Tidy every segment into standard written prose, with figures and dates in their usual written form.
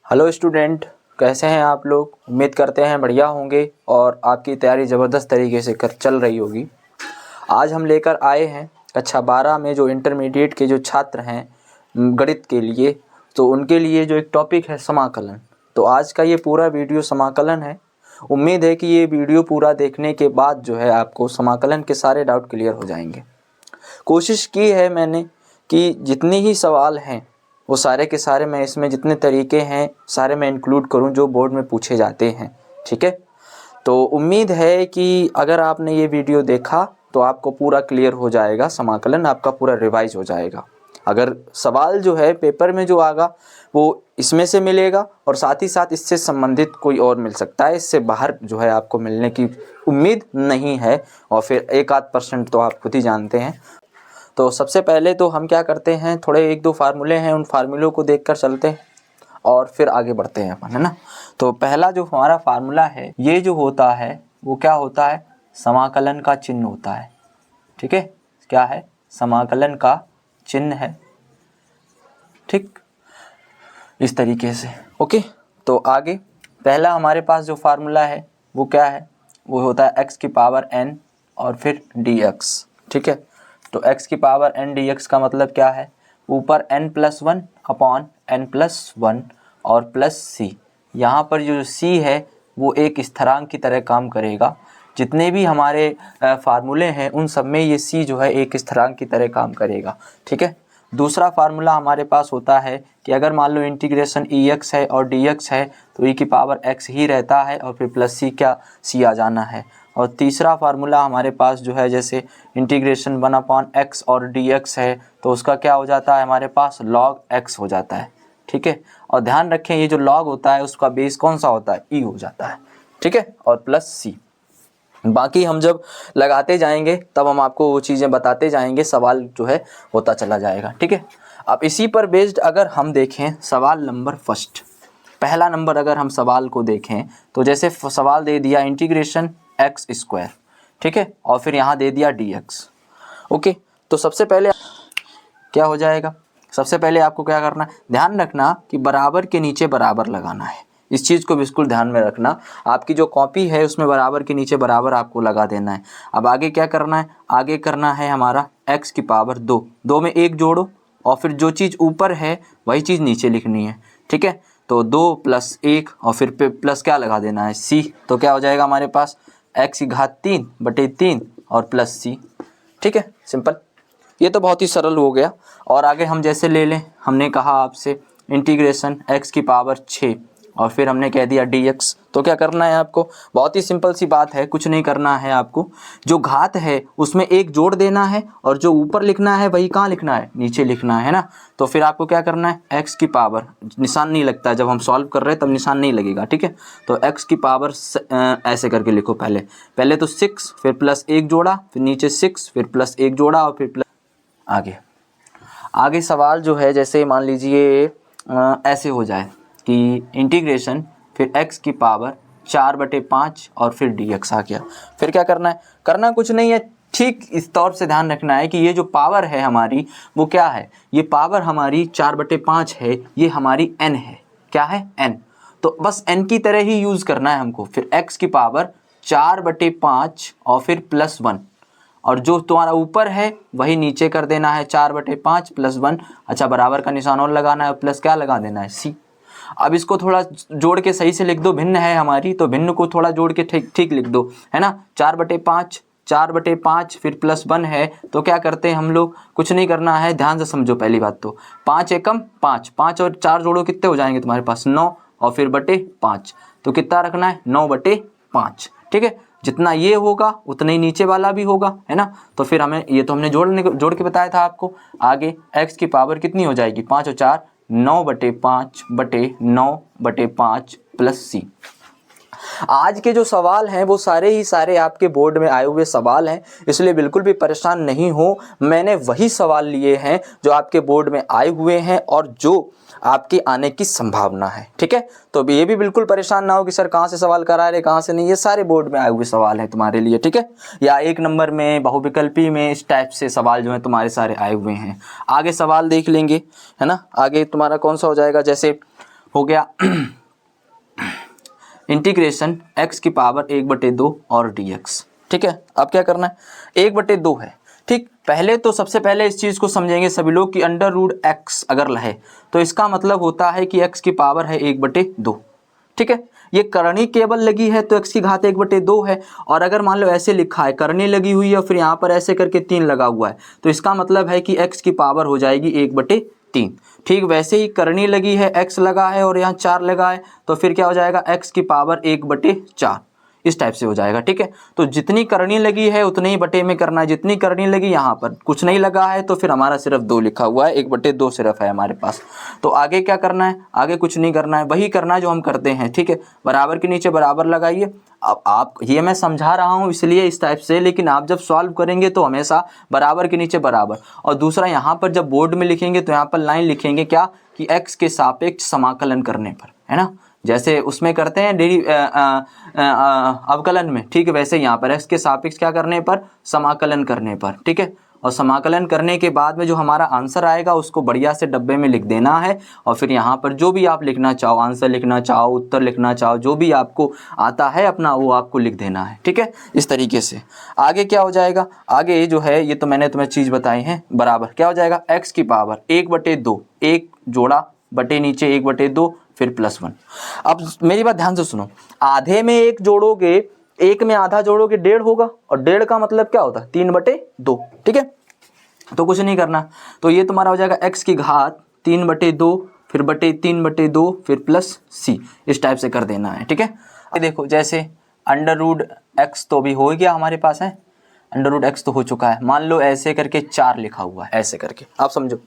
Hello student, कैसे हैं आप लोग। उम्मीद करते हैं बढ़िया होंगे और आपकी तैयारी ज़बरदस्त तरीके से चल रही होगी। आज हम लेकर आए हैं कक्षा 12 में जो इंटरमीडिएट के जो छात्र हैं गणित के लिए, तो उनके लिए जो एक टॉपिक है समाकलन। तो आज का ये पूरा वीडियो समाकलन है। उम्मीद है कि ये वीडियो पूरा देखने के बाद जो है आपको समाकलन के सारे डाउट क्लियर हो जाएंगे। कोशिश की है मैंने कि जितने ही सवाल हैं वो सारे के सारे मैं इसमें जितने तरीके हैं सारे मैं इंक्लूड करूं जो बोर्ड में पूछे जाते हैं। ठीक है, तो उम्मीद है कि अगर आपने ये वीडियो देखा तो आपको पूरा क्लियर हो जाएगा, समाकलन आपका पूरा रिवाइज हो जाएगा। अगर सवाल जो है पेपर में जो आएगा वो इसमें से मिलेगा और साथ ही साथ इससे संबंधित कोई और मिल सकता है, इससे बाहर जो है आपको मिलने की उम्मीद नहीं है। और फिर 1-8% तो आप खुद ही जानते हैं। तो सबसे पहले तो हम क्या करते हैं, थोड़े 1-2 फार्मूले हैं, उन फार्मूलों को देखकर चलते हैं और फिर आगे बढ़ते हैं अपन, है ना। तो पहला जो हमारा फार्मूला है ये जो होता है वो क्या होता है, समाकलन का चिन्ह होता है। ठीक है, क्या है, समाकलन का चिन्ह है। ठीक, इस तरीके से। ओके, तो आगे पहला हमारे पास जो फार्मूला है वो क्या है, वो होता है x की पावर n और फिर dx। ठीक है, तो x की पावर n dx का मतलब क्या है, ऊपर n+1 अपॉन n+1 और प्लस c। यहाँ पर जो c है वो एक स्थिरांक की तरह काम करेगा। जितने भी हमारे फार्मूले हैं उन सब में ये c जो है एक स्थिरांक की तरह काम करेगा। ठीक है, दूसरा फार्मूला हमारे पास होता है कि अगर मान लो इंटीग्रेशन ex है और dx है तो e की पावर x ही रहता है और फिर प्लस c क्या c आ जाना है। और तीसरा फार्मूला हमारे पास जो है जैसे इंटीग्रेशन 1/x और dx है तो उसका क्या हो जाता है, हमारे पास log x हो जाता है। ठीक है, और ध्यान रखें ये जो log होता है उसका बेस कौन सा होता है, e हो जाता है। ठीक है, और प्लस c। बाकी हम जब लगाते जाएंगे तब हम आपको वो चीज़ें बताते जाएंगे, सवाल जो है होता चला जाएगा। ठीक है, अब इसी पर बेस्ड अगर हम देखें सवाल नंबर फर्स्ट, पहला नंबर अगर हम सवाल को देखें तो जैसे सवाल दे दिया इंटीग्रेशन x²। ठीक है, और फिर यहाँ दे दिया dx। ओके, तो सबसे पहले क्या हो जाएगा, सबसे पहले आपको क्या करना है, ध्यान रखना कि बराबर के नीचे बराबर लगाना है। इस चीज़ को बिल्कुल ध्यान में रखना, आपकी जो कॉपी है उसमें बराबर के नीचे बराबर आपको लगा देना है। अब आगे क्या करना है, आगे करना है हमारा x की पावर 2, 2 में 1 जोड़ो और फिर जो चीज़ ऊपर है वही चीज़ नीचे लिखनी है। ठीक है, तो 2 + 1 और फिर प्लस क्या लगा देना है, c। तो क्या हो जाएगा हमारे पास x³ और प्लस c। ठीक है, सिंपल, ये तो बहुत ही सरल हो गया। और आगे हम जैसे ले लें, हमने कहा आपसे इंटीग्रेशन x की पावर 6 और फिर हमने कह दिया dx। तो क्या करना है आपको, बहुत ही सिंपल सी बात है, कुछ नहीं करना है आपको। जो घात है उसमें 1 जोड़ देना है और जो ऊपर लिखना है वही कहाँ लिखना है, नीचे लिखना है ना। तो फिर आपको क्या करना है, x की पावर, निशान नहीं लगता है जब हम सॉल्व कर रहे हैं तब निशान नहीं लगेगा। ठीक है, तो x की पावर ऐसे करके लिखो, पहले तो 6 फिर प्लस 1 जोड़ा, फिर नीचे 6 फिर प्लस 1 जोड़ा और फिर आगे सवाल जो है जैसे मान लीजिए ऐसे हो जाए कि इंटीग्रेशन फिर x की पावर 4/5 और फिर dx आ गया। फिर क्या करना है, करना कुछ नहीं है, ठीक इस तौर से ध्यान रखना है कि ये जो पावर है हमारी वो क्या है, ये पावर हमारी 4/5 है, ये हमारी n है। क्या है, n। तो बस n की तरह ही यूज़ करना है हमको। फिर x की पावर 4/5 और फिर +1 और जो तुम्हारा ऊपर है वही नीचे कर देना है, 4/5 + 1। अच्छा, बराबर का निशान और लगाना है, प्लस क्या लगा देना है, c। अब इसको थोड़ा जोड़ के सही से लिख दो, भिन्न है हमारी तो भिन्न को थोड़ा जोड़ के ठीक लिख दो, है ना। 4/5 फिर +1 है तो क्या करते हैं हम लोग, कुछ नहीं करना है, ध्यान से समझो। पहली बात तो 5 एकम 5, 5 और 4 जोड़ो कितने हो जाएंगे तुम्हारे पास, 9 और फिर /5। तो कितना रखना है, 9/5। ठीक है, जितना ये होगा उतना ही नीचे वाला भी होगा, है ना। तो फिर हमें ये तो हमने जोड़ के बताया था आपको। आगे x की पावर कितनी हो जाएगी, 5 और 4 9/5 प्लस c। आज के जो सवाल हैं वो सारे ही सारे आपके बोर्ड में आए हुए सवाल हैं, इसलिए बिल्कुल भी परेशान नहीं हो। मैंने वही सवाल लिए हैं जो आपके बोर्ड में आए हुए हैं और जो आपके आने की संभावना है। ठीक है, तो ये भी बिल्कुल परेशान ना हो कि सर कहाँ से सवाल करा रहे कहाँ से नहीं, ये सारे बोर्ड में आए हुए सवाल हैं तुम्हारे लिए। ठीक है, या 1 नंबर में, बहुविकल्पी में, इस टाइप से सवाल जो है तुम्हारे सारे आए हुए हैं। आगे सवाल देख लेंगे, है ना। आगे तुम्हारा कौन सा हो जाएगा, जैसे हो गया इंटीग्रेशन x की पावर 1/2 और dx। ठीक है, अब क्या करना है, 1/2 है। ठीक, पहले तो सबसे पहले इस चीज़ को समझेंगे सभी लोग कि अंडर रूट x अगर है तो इसका मतलब होता है कि x की पावर है 1/2। ठीक है, ये करणी केवल लगी है तो x की घात 1/2 है। और अगर मान लो ऐसे लिखा है करणी लगी हुई है और फिर यहाँ पर ऐसे करके 3 लगा हुआ है तो इसका मतलब है कि x की पावर हो जाएगी 1/3। ठीक, वैसे ही करणी लगी है, x लगा है और यहाँ 4 लगा है तो फिर क्या हो जाएगा, x की पावर 1/4 इस टाइप से हो जाएगा। ठीक है, तो जितनी करनी लगी है उतने ही बटे में करना है, जितनी करनी लगी यहाँ पर कुछ नहीं लगा है तो फिर हमारा सिर्फ 2 लिखा हुआ है, 1/2 सिर्फ है हमारे पास। तो आगे क्या करना है, आगे कुछ नहीं करना है, वही करना है जो हम करते हैं। ठीक है, बराबर के नीचे बराबर लगाइए। अब आप ये मैं समझा रहा हूँ इसलिए इस टाइप से, लेकिन आप जब सॉल्व करेंगे तो हमेशा बराबर के नीचे बराबर। और दूसरा यहाँ पर जब बोर्ड में लिखेंगे तो यहाँ पर लाइन लिखेंगे क्या कि x के सापेक्ष समाकलन करने पर, है ना, जैसे उसमें करते हैं अवकलन में। ठीक है, वैसे यहाँ पर x के सापेक्ष क्या करने पर, समाकलन करने पर। ठीक है, और समाकलन करने के बाद में जो हमारा आंसर आएगा उसको बढ़िया से डब्बे में लिख देना है। और फिर यहाँ पर जो भी आप लिखना चाहो, आंसर लिखना चाहो, उत्तर लिखना चाहो, जो भी आपको आता है अपना वो आपको लिख देना है। ठीक है, इस तरीके से आगे क्या हो जाएगा, आगे जो है ये तो मैंने तुम्हें चीज़ बताई है, बराबर क्या हो जाएगा, x की पावर 1/2, एक जोड़ा बटे नीचे 1/2 फिर +1। अब मेरी बात ध्यान से सुनो, आधे में एक जोड़ोगे, एक में आधा जोड़ोगे 1.5 होगा, और 1.5 का मतलब क्या होता है, 3/2। ठीक है, तो कुछ नहीं करना, तो ये तुम्हारा हो जाएगा x की घात 3/2 फिर बटे 3/2 फिर प्लस c, इस टाइप से कर देना है। ठीक है, देखो जैसे अंडर रूट x तो भी हो गया हमारे पास है, अंडर रूट x तो हो चुका है, मान लो ऐसे करके 4 लिखा हुआ है, ऐसे करके आप समझो,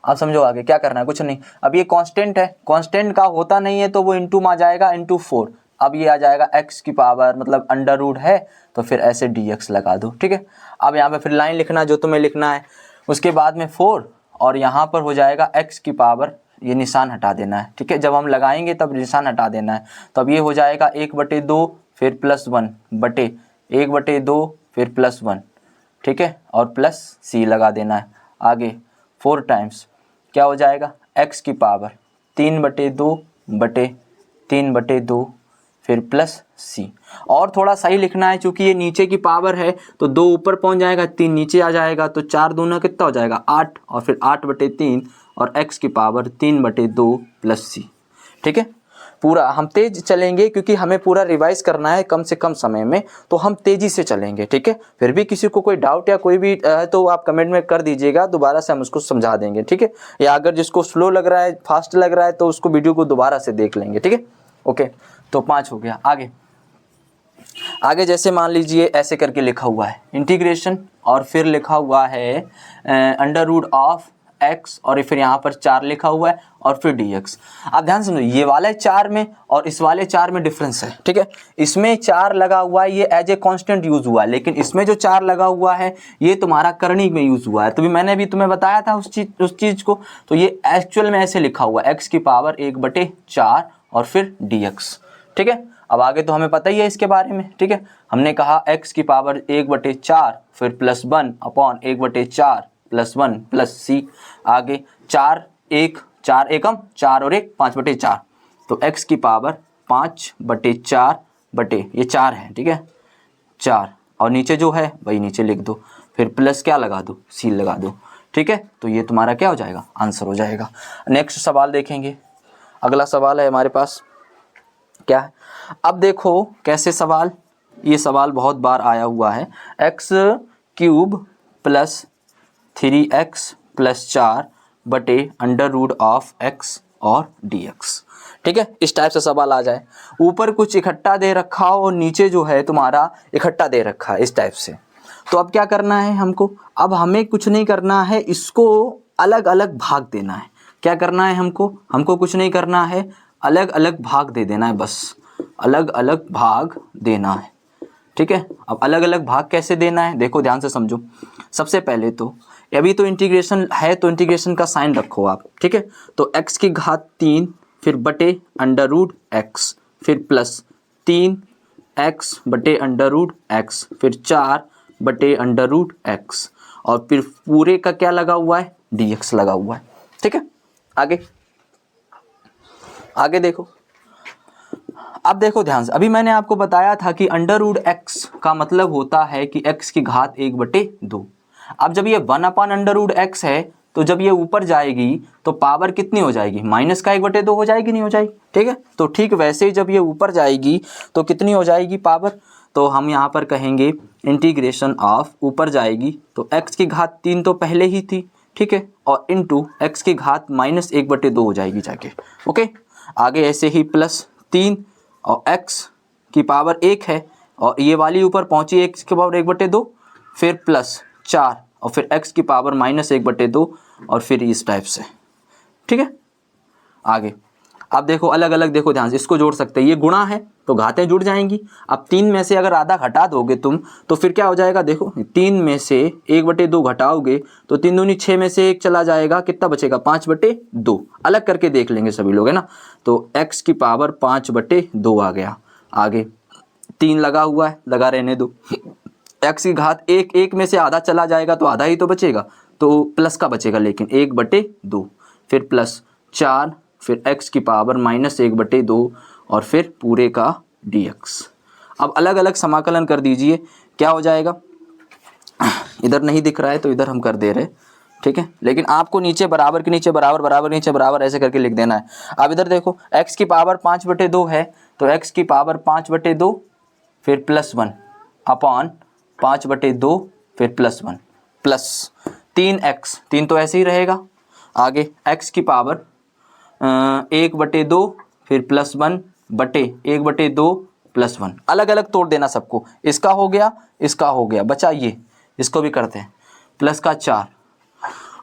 आप समझो आगे क्या करना है, कुछ नहीं। अब ये कांस्टेंट है, कांस्टेंट का होता नहीं है तो वो इंटू में आ जाएगा, इंटू 4। अब ये आ जाएगा x की पावर, मतलब अंडर रूट है तो फिर ऐसे dx लगा दो। ठीक है, अब यहाँ पे फिर लाइन लिखना जो तुम्हें लिखना है, उसके बाद में 4 और यहाँ पर हो जाएगा x की पावर, ये निशान हटा देना है। ठीक है, जब हम लगाएंगे तब निशान हटा देना है। तो अब ये हो जाएगा 1/2 फिर +1 बटे 1/2 फिर +1। ठीक है, और प्लस c लगा देना है। आगे 4 टाइम्स क्या हो जाएगा, x की पावर 3/2 बटे 3/2 फिर प्लस c। और थोड़ा सही लिखना है क्योंकि ये नीचे की पावर है तो 2 ऊपर पहुंच जाएगा, 3 नीचे आ जाएगा, तो 4 दूना कितना हो जाएगा 8, और फिर 8/3 और x की पावर 3/2 प्लस c। ठीक है, पूरा हम तेज चलेंगे क्योंकि हमें पूरा रिवाइज करना है कम से कम समय में, तो हम तेजी से चलेंगे। ठीक है, फिर भी किसी को कोई डाउट या कोई भी है तो आप कमेंट में कर दीजिएगा, दोबारा से हम उसको समझा देंगे। ठीक है, या अगर जिसको स्लो लग रहा है, फास्ट लग रहा है तो उसको वीडियो को दोबारा से देख लेंगे। ठीक है, ओके, तो 5 हो गया। आगे आगे जैसे मान लीजिए ऐसे करके लिखा हुआ है इंटीग्रेशन, और फिर लिखा हुआ है अंडर रूट ऑफ x, और फिर यहाँ पर 4 लिखा हुआ है और फिर dx। आप ध्यान सुनो, ये वाले 4 में और इस वाले 4 में डिफरेंस है। ठीक है, इसमें 4 लगा हुआ है, ये एज ए कांस्टेंट यूज हुआ है, लेकिन इसमें जो 4 लगा हुआ है ये तुम्हारा करणी में यूज हुआ है। तो भी मैंने भी तुम्हें बताया था उस चीज को, तो ये एक्चुअल में ऐसे लिखा हुआ है x की पावर 1/4 और फिर dx। ठीक है, अब आगे तो हमें पता ही है इसके बारे में। ठीक है, हमने कहा x की पावर 1/4 फिर +1 अपॉन 1/4 +1 प्लस c। आगे 4 एकम 4 और 1 5/4, तो x की पावर 5/4 बटे ये 4 है। ठीक है, 4 और नीचे जो है वही नीचे लिख दो, फिर प्लस क्या लगा दो, c लगा दो। ठीक है, तो ये तुम्हारा क्या हो जाएगा, आंसर हो जाएगा। नेक्स्ट सवाल देखेंगे, अगला सवाल है हमारे पास क्या है। अब देखो कैसे सवाल, ये सवाल बहुत बार आया हुआ है, x³ + 3x + 4 बटे अंडर रूट ऑफ x और dx। ठीक है, इस टाइप से सवाल आ जाए, ऊपर कुछ इकट्ठा दे रखा हो और नीचे जो है तुम्हारा इकट्ठा दे रखा है इस टाइप से। तो अब क्या करना है हमको, अब हमें कुछ नहीं करना है, इसको अलग अलग भाग देना है। क्या करना है हमको कुछ नहीं करना है, अलग अलग भाग दे देना है, बस अलग अलग भाग देना है। ठीक है, अब अलग अलग भाग कैसे देना है, देखो ध्यान से समझो। सबसे पहले तो अभी तो इंटीग्रेशन है तो इंटीग्रेशन का साइन रखो आप। ठीक है, तो x की घात 3 फिर बटे अंडर रूट x फिर प्लस 3x बटे अंडर रूट x फिर 4 बटे अंडर रूट x, और फिर पूरे का क्या लगा हुआ है, dx लगा हुआ है। ठीक है, आगे आगे देखो, अब देखो ध्यान से, अभी मैंने आपको बताया था कि अंडर रूट एक्स का मतलब होता है कि x की घात 1/2। अब जब ये 1 अंडर रूट एक्स है तो जब ये ऊपर जाएगी तो पावर कितनी हो जाएगी, माइनस का 1/2 हो जाएगी, नहीं हो जाएगी, ठीक है। तो ठीक वैसे ही जब ये ऊपर जाएगी तो कितनी हो जाएगी पावर, तो हम यहाँ पर कहेंगे इंटीग्रेशन ऑफ, ऊपर जाएगी तो x की घात 3 तो पहले ही थी, ठीक है, और इंटू x की घात -1/2 हो जाएगी जाके, ओके। आगे ऐसे ही +3 और x की पावर 1 है और ये वाली ऊपर पहुंची x की पावर 1/2, फिर +4 और फिर x की पावर -1/2 और फिर इस टाइप से, ठीक है। आगे अब देखो अलग अलग, देखो ध्यान से, इसको जोड़ सकते हैं, ये गुणा है तो घातें जुड़ जाएंगी। अब 3 में से अगर आधा घटा दोगे तुम तो फिर क्या हो जाएगा, देखो 3 में से 1/2 घटाओगे तो 3 दूनी 6 में से 1 चला जाएगा, कितना बचेगा 5/2। अलग करके देख लेंगे सभी लोग, है ना। तो x की पावर 5/2 आ गया। आगे 3 लगा हुआ है, लगा रहने दो। x की घात 1 में से आधा चला जाएगा तो आधा ही तो बचेगा, तो प्लस का बचेगा लेकिन 1/2, फिर +4, फिर x की पावर -1/2 और फिर पूरे का dx। अब अलग अलग समाकलन कर दीजिए, क्या हो जाएगा, इधर नहीं दिख रहा है तो इधर हम कर दे रहे, ठीक है, लेकिन आपको नीचे बराबर के नीचे बराबर, बराबर नीचे बराबर ऐसे करके लिख देना है। अब इधर देखो x की पावर 5/2 है तो x की पावर 5/2 फिर +1 अपॉन 5/2 फिर +1 प्लस 3x, 3 तो ऐसे ही रहेगा। आगे x की पावर 1/2 फिर +1 बटे 1/2 +1, अलग अलग तोड़ देना सबको, इसका हो गया, इसका हो गया, बचा ये, इसको भी करते हैं, प्लस का 4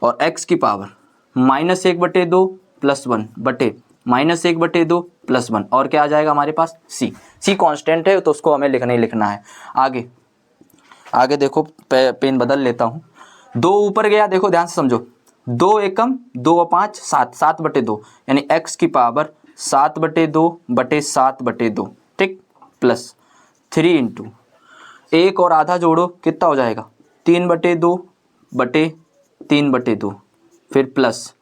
और x की पावर -1/2 +1 बटे -1/2 +1 और क्या आ जाएगा हमारे पास c कांस्टेंट है तो उसको हमें लिखना ही लिखना है। आगे देखो, पेन बदल लेता हूँ, 2 ऊपर गया, देखो ध्यान से समझो, 2 एकम 2 और 5 7, 7/2 यानी x की पावर 7/2 बटे 7/2, ठीक, प्लस 3 इंटू 1 और आधा जोड़ो कितना हो जाएगा 3/2 बटे 3/2 फिर प्लस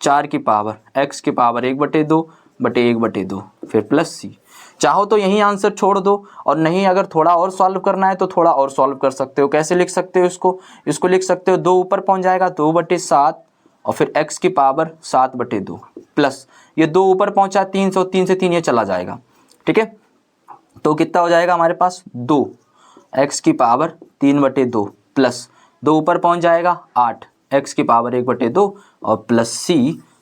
4 की पावर x की पावर 1/2 बटे 1/2 फिर प्लस c। चाहो तो यही आंसर छोड़ दो और नहीं अगर थोड़ा और सॉल्व करना है तो थोड़ा और सॉल्व कर सकते हो। कैसे लिख सकते हो इसको लिख सकते हो, 2 ऊपर पहुंच जाएगा 2/7 और फिर x की पावर 7/2 प्लस ये 2 ऊपर पहुंचा 3 से 3 ये चला जाएगा, ठीक है। तो कितना हो जाएगा हमारे पास 2 x की पावर 3/2 प्लस 2 ऊपर पहुंच जाएगा 8 x की पावर 1/2 और प्लस c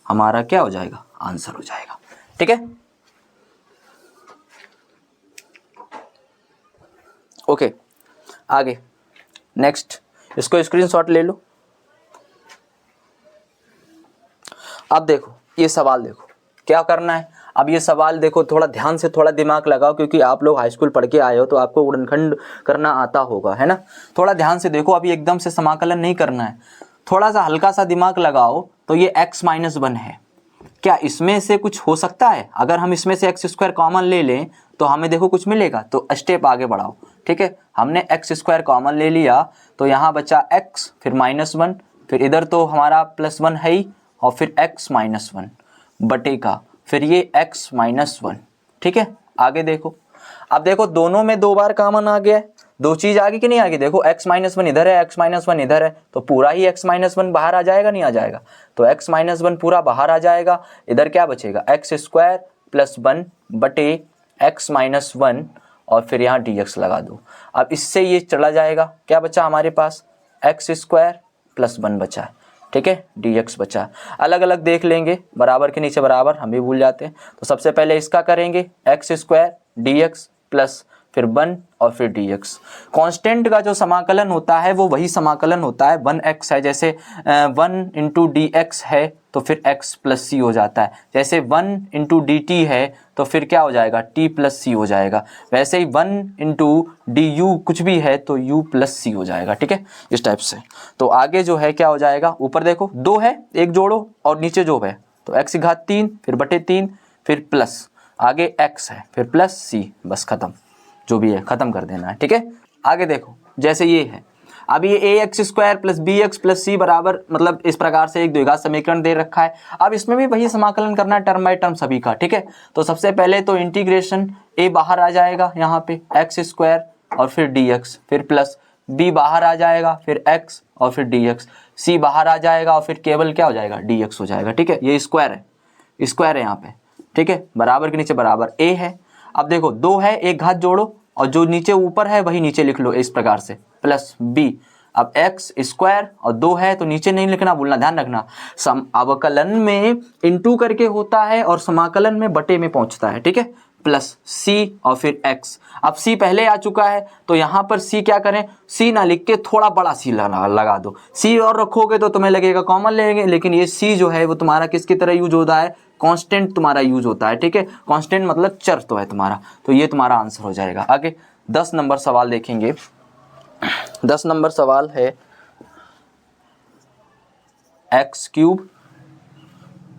हमारा क्या हो जाएगा, आंसर हो जाएगा, ठीक है। ओके आगे नेक्स्ट, इसको स्क्रीनशॉट ले लो। अब देखो ये सवाल, देखो क्या करना है। अब ये सवाल देखो, थोड़ा ध्यान से थोड़ा दिमाग लगाओ क्योंकि आप लोग हाई स्कूल पढ़ के आए हो तो आपको गुणनखंड करना आता होगा, है ना। थोड़ा ध्यान से देखो, अभी एकदम से समाकलन नहीं करना है, थोड़ा सा हल्का सा दिमाग लगाओ। तो ये x-1 है, क्या इसमें से कुछ हो सकता है? अगर हम इसमें से x² कॉमन ले लें तो हमें देखो कुछ मिलेगा, तो स्टेप आगे बढ़ाओ, ठीक है। हमने x² कॉमन ले लिया तो यहाँ बचा x फिर -1 फिर इधर तो हमारा +1 है ही और फिर x-1 बटे का फिर ये x-1, ठीक है। आगे देखो, अब देखो दोनों में 2 बार कॉमन आ गया है, 2 चीज आ गई कि नहीं आ गई। देखो x-1 इधर है, x-1 इधर है, तो पूरा ही x-1 बाहर आ जाएगा, नहीं आ जाएगा, तो x-1 पूरा बाहर आ जाएगा। इधर क्या बचेगा x² + 1 बटे x-1 और फिर यहाँ dx लगा दो। अब इससे ये चला जाएगा, क्या बचा हमारे पास x² + 1 बचा है, ठीक है, dx बचा। अलग अलग देख लेंगे, बराबर के नीचे बराबर, हम भी भूल जाते हैं। तो सबसे पहले इसका करेंगे x² dx प्लस फिर 1 और फिर dx। कांस्टेंट का जो समाकलन होता है वो वही समाकलन होता है, 1x है, जैसे 1 इंटू dx है तो फिर x प्लस c हो जाता है, जैसे 1 इंटू dt है तो फिर क्या हो जाएगा t प्लस c हो जाएगा, वैसे ही 1 इंटू du कुछ भी है तो u प्लस c हो जाएगा, ठीक है, इस टाइप से। तो आगे जो है क्या हो जाएगा, ऊपर देखो 2 है, एक जोड़ो और नीचे जो है तो x की घात 3 फिर बटे 3 फिर प्लस आगे x है फिर प्लस c, बस खत्म, जो भी है खत्म कर देना है, ठीक है। आगे देखो जैसे ये है, अब ये A x square plus B x plus C बराबर मतलब इस प्रकार से एक द्विघात समीकरण दे रखा है। अब इसमें भी वही समाकलन करना है टर्म बाय टर्म सभी का, ठीक है। तो सबसे पहले तो इंटीग्रेशन ए बाहर आ जाएगा यहाँ पे एक्स स्क्वायर और फिर डी एक्स, फिर प्लस बी बाहर आ जाएगा फिर एक्स और फिर डी एक्स, सी बाहर आ जाएगा और फिर केवल क्या हो जाएगा डी एक्स हो जाएगा, ठीक है। ये स्क्वायर है यहाँ पे, ठीक है। बराबर के नीचे बराबर ए है। अब देखो दो है, एक घात जोड़ो और जो नीचे ऊपर है वही नीचे लिख लो इस प्रकार से प्लस बी। अब एक्स स्क्वायर और दो है तो नीचे नहीं लिखना, भूलना, ध्यान रखना। अवकलन में इंटू करके होता है और समाकलन में बटे में पहुंचता है, ठीक है। प्लस सी और फिर एक्स। अब सी पहले आ चुका है तो यहाँ पर सी क्या करें, सी ना लिख के थोड़ा बड़ा सी लगा दो। सी और रखोगे तो तुम्हें लगेगा कॉमन लेंगे, लेकिन ये सी जो है वो तुम्हारा किसकी तरह यूज होता है, कांस्टेंट तुम्हारा यूज होता है, ठीक है। कांस्टेंट मतलब चर तो है तुम्हारा, तो ये तुम्हारा आंसर हो जाएगा। आगे 10 नंबर सवाल देखेंगे। 10 नंबर सवाल है x cube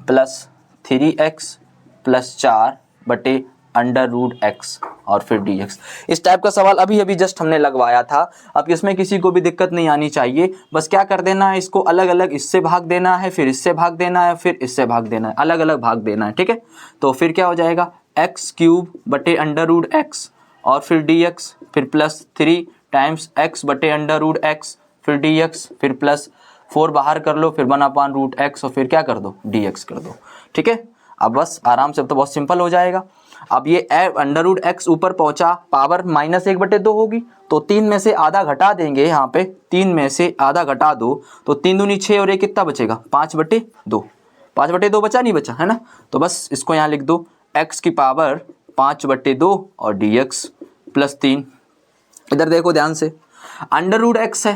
plus 3x plus 4 बटे अंडर रूट एक्स और फिर dx। इस टाइप का सवाल अभी अभी जस्ट हमने लगवाया था। अब इसमें किसी को भी दिक्कत नहीं आनी चाहिए, बस क्या कर देना है, इसको अलग अलग इससे भाग देना है, फिर इससे भाग देना है, फिर इससे भाग देना है, अलग अलग भाग देना है, ठीक है। तो फिर क्या हो जाएगा एक्स क्यूब बटे अंडर रूट एक्स और फिर dx, फिर प्लस 3 टाइम्स एक्स बटे अंडर रूट एक्स फिर dx, फिर प्लस 4 बाहर कर लो, फिर 1/√x और फिर क्या कर दो dx कर दो, ठीक है। अब बस आराम से, अब तो बहुत सिंपल हो जाएगा। अब ये अंडर रूट x ऊपर पहुंचा, पावर -1/2 होगी, तो 3 में से आधा घटा देंगे यहाँ पे, 3 में से आधा घटा दो तो 3 दूनी 6 और 1 कितना बचेगा 5/2। 5/2 बचा नहीं बचा है ना, तो बस इसको यहाँ लिख दो x की पावर 5/2 और dx प्लस 3। इधर देखो ध्यान से, अंडर रूट x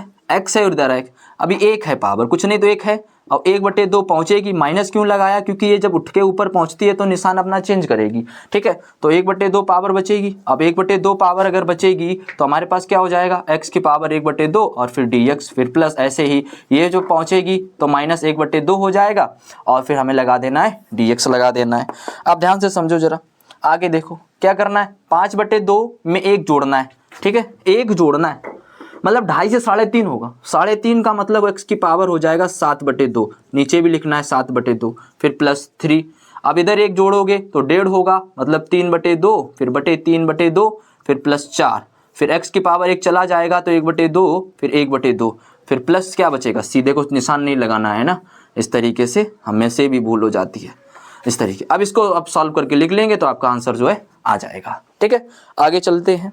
है उधर है, अभी 1 है पावर, कुछ नहीं तो 1 है और 1/2 पहुंचेगी, माइनस क्यों लगाया, क्योंकि ये जब उठ के ऊपर पहुंचती है तो निशान अपना चेंज करेगी, ठीक है। तो 1/2 पावर बचेगी। अब 1/2 पावर अगर बचेगी तो हमारे पास क्या हो जाएगा x की पावर 1/2 और फिर dx, फिर प्लस ऐसे ही ये जो पहुंचेगी तो -1/2 हो जाएगा और फिर हमें लगा देना है dx लगा देना है। अब ध्यान से समझो जरा, आगे देखो क्या करना है, 5/2 में 1 जोड़ना है, ठीक है। 1 जोड़ना है मतलब 2.5 से 3.5 होगा, 3.5 का मतलब x की पावर हो जाएगा 7/2, नीचे भी लिखना है 7/2, फिर प्लस 3। अब इधर 1 जोड़ोगे तो 1.5 होगा, मतलब 3/2, फिर बटे 3/2, फिर प्लस 4, फिर x की पावर 1 चला जाएगा तो 1/2, फिर 1/2, फिर प्लस क्या बचेगा, सीधे को निशान नहीं लगाना है ना, इस तरीके से हमें से भी भूल हो जाती है इस तरीके। अब इसको अब सॉल्व करके लिख लेंगे तो आपका आंसर जो है आ जाएगा, ठीक है। आगे चलते हैं,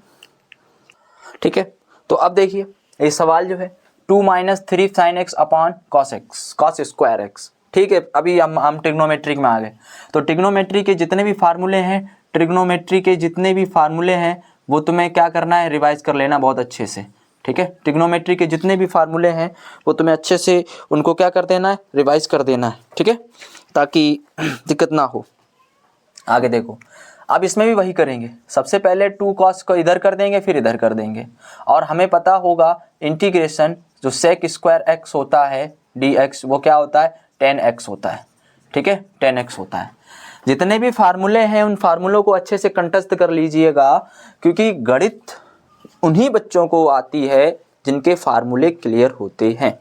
ठीक है। तो अब देखिए ये सवाल जो है 2 - 3 sin x upon cos square x, ठीक है। अभी हम ट्रिग्नोमेट्री में आ गए, तो ट्रिग्नोमेट्री के जितने भी फार्मूले हैं वो तुम्हें क्या करना है, रिवाइज कर लेना बहुत अच्छे से, ठीक है। ट्रिग्नोमेट्री के जितने भी फार्मूले हैं वो तुम्हें अच्छे से उनको क्या कर देना है, रिवाइज कर देना है, ठीक है, ताकि दिक्कत ना हो। आगे देखो, अब इसमें भी वही करेंगे, सबसे पहले 2 cos को इधर कर देंगे फिर इधर कर देंगे, और हमें पता होगा इंटीग्रेशन जो sec स्क्वायर x होता है dx वो क्या होता है 10x होता है, ठीक है, 10x होता है। जितने भी फार्मूले हैं उन फार्मूलों को अच्छे से कंठस्थ कर लीजिएगा, क्योंकि गणित उन्हीं बच्चों को आती है जिनके फार्मूले क्लियर होते हैं,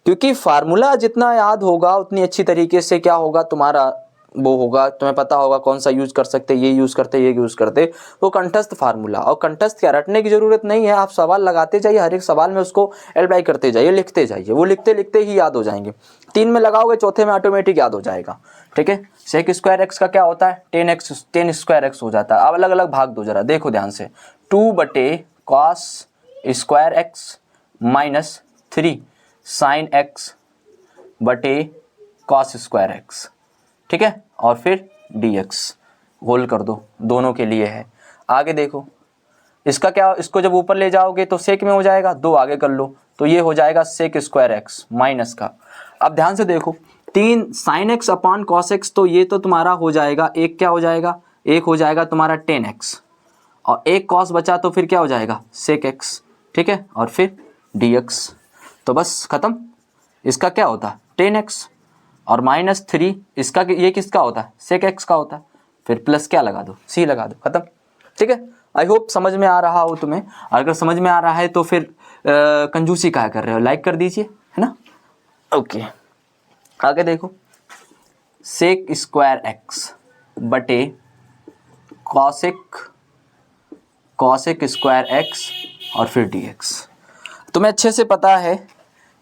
क्योंकि फार्मूला जितना याद होगा उतनी अच्छी तरीके से क्या होगा तुम्हारा वो होगा, तुम्हें पता होगा कौन सा यूज कर सकते, ये यूज करते वो कंठस्थ फार्मूला। और कंठस्थ क्या, रटने की जरूरत नहीं है, आप सवाल लगाते जाइए, हर एक सवाल में उसको अप्लाई करते जाइए, लिखते जाइए, वो लिखते लिखते ही याद हो जाएंगे। 3 में लगाओगे चौथे में ऑटोमेटिक याद हो जाएगा, ठीक है। सेक स्क्वायर एक्स का क्या होता है 10 स्क्वायर एक्स हो जाता है। अब अलग अलग भाग दो जरा, देखो ध्यान से, 2/cos square x minus 3 sin x बटे cos स्क्वायर एक्स, ठीक है, और फिर dx होल कर दो, दोनों के लिए है। आगे देखो इसका क्या, इसको जब ऊपर ले जाओगे तो सेक में हो जाएगा, 2 आगे कर लो तो ये हो जाएगा सेक स्क्वायर एक्स माइनस का। अब ध्यान से देखो 3 sin x upon cos x, तो ये तो तुम्हारा हो जाएगा, एक क्या हो जाएगा, एक हो जाएगा तुम्हारा 10x और एक cos बचा तो फिर क्या हो जाएगा सेक x, ठीक है, और फिर dx, तो बस खत्म। इसका क्या होता है 10x और -3, इसका ये किसका होता है सेक x का होता है, फिर प्लस क्या लगा दो c लगा दो, खत्म, ठीक है। आई होप समझ में आ रहा हो तुम्हें, अगर समझ में आ रहा है तो फिर कंजूसी क्या कर रहे हो, लाइक कर दीजिए, है ना। ओके, आगे देखो, सेक स्क्वायर एक्स बटे कॉसेक स्क्वायर एक्स और फिर dx। तुम्हें अच्छे से पता है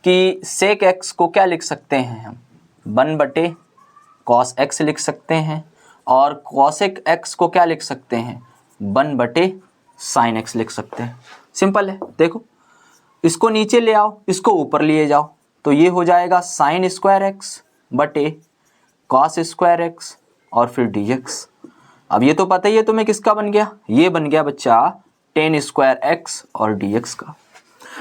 कि सेक एक्स को क्या लिख सकते हैं हम, 1 बटे कॉस एक्स लिख सकते हैं, और कॉसेक एक्स को क्या लिख सकते हैं, 1 बटे साइन एक्स लिख सकते हैं। सिंपल है। देखो, इसको नीचे ले आओ, इसको ऊपर लिए जाओ, तो ये हो जाएगा साइन स्क्वायर एक्स बटे कॉस स्क्वायर एक्स और फिर dx। अब ये तो पता ही है तुम्हें किसका बन गया, ये बन गया बच्चा टेन स्क्वायर एक्स और dx का।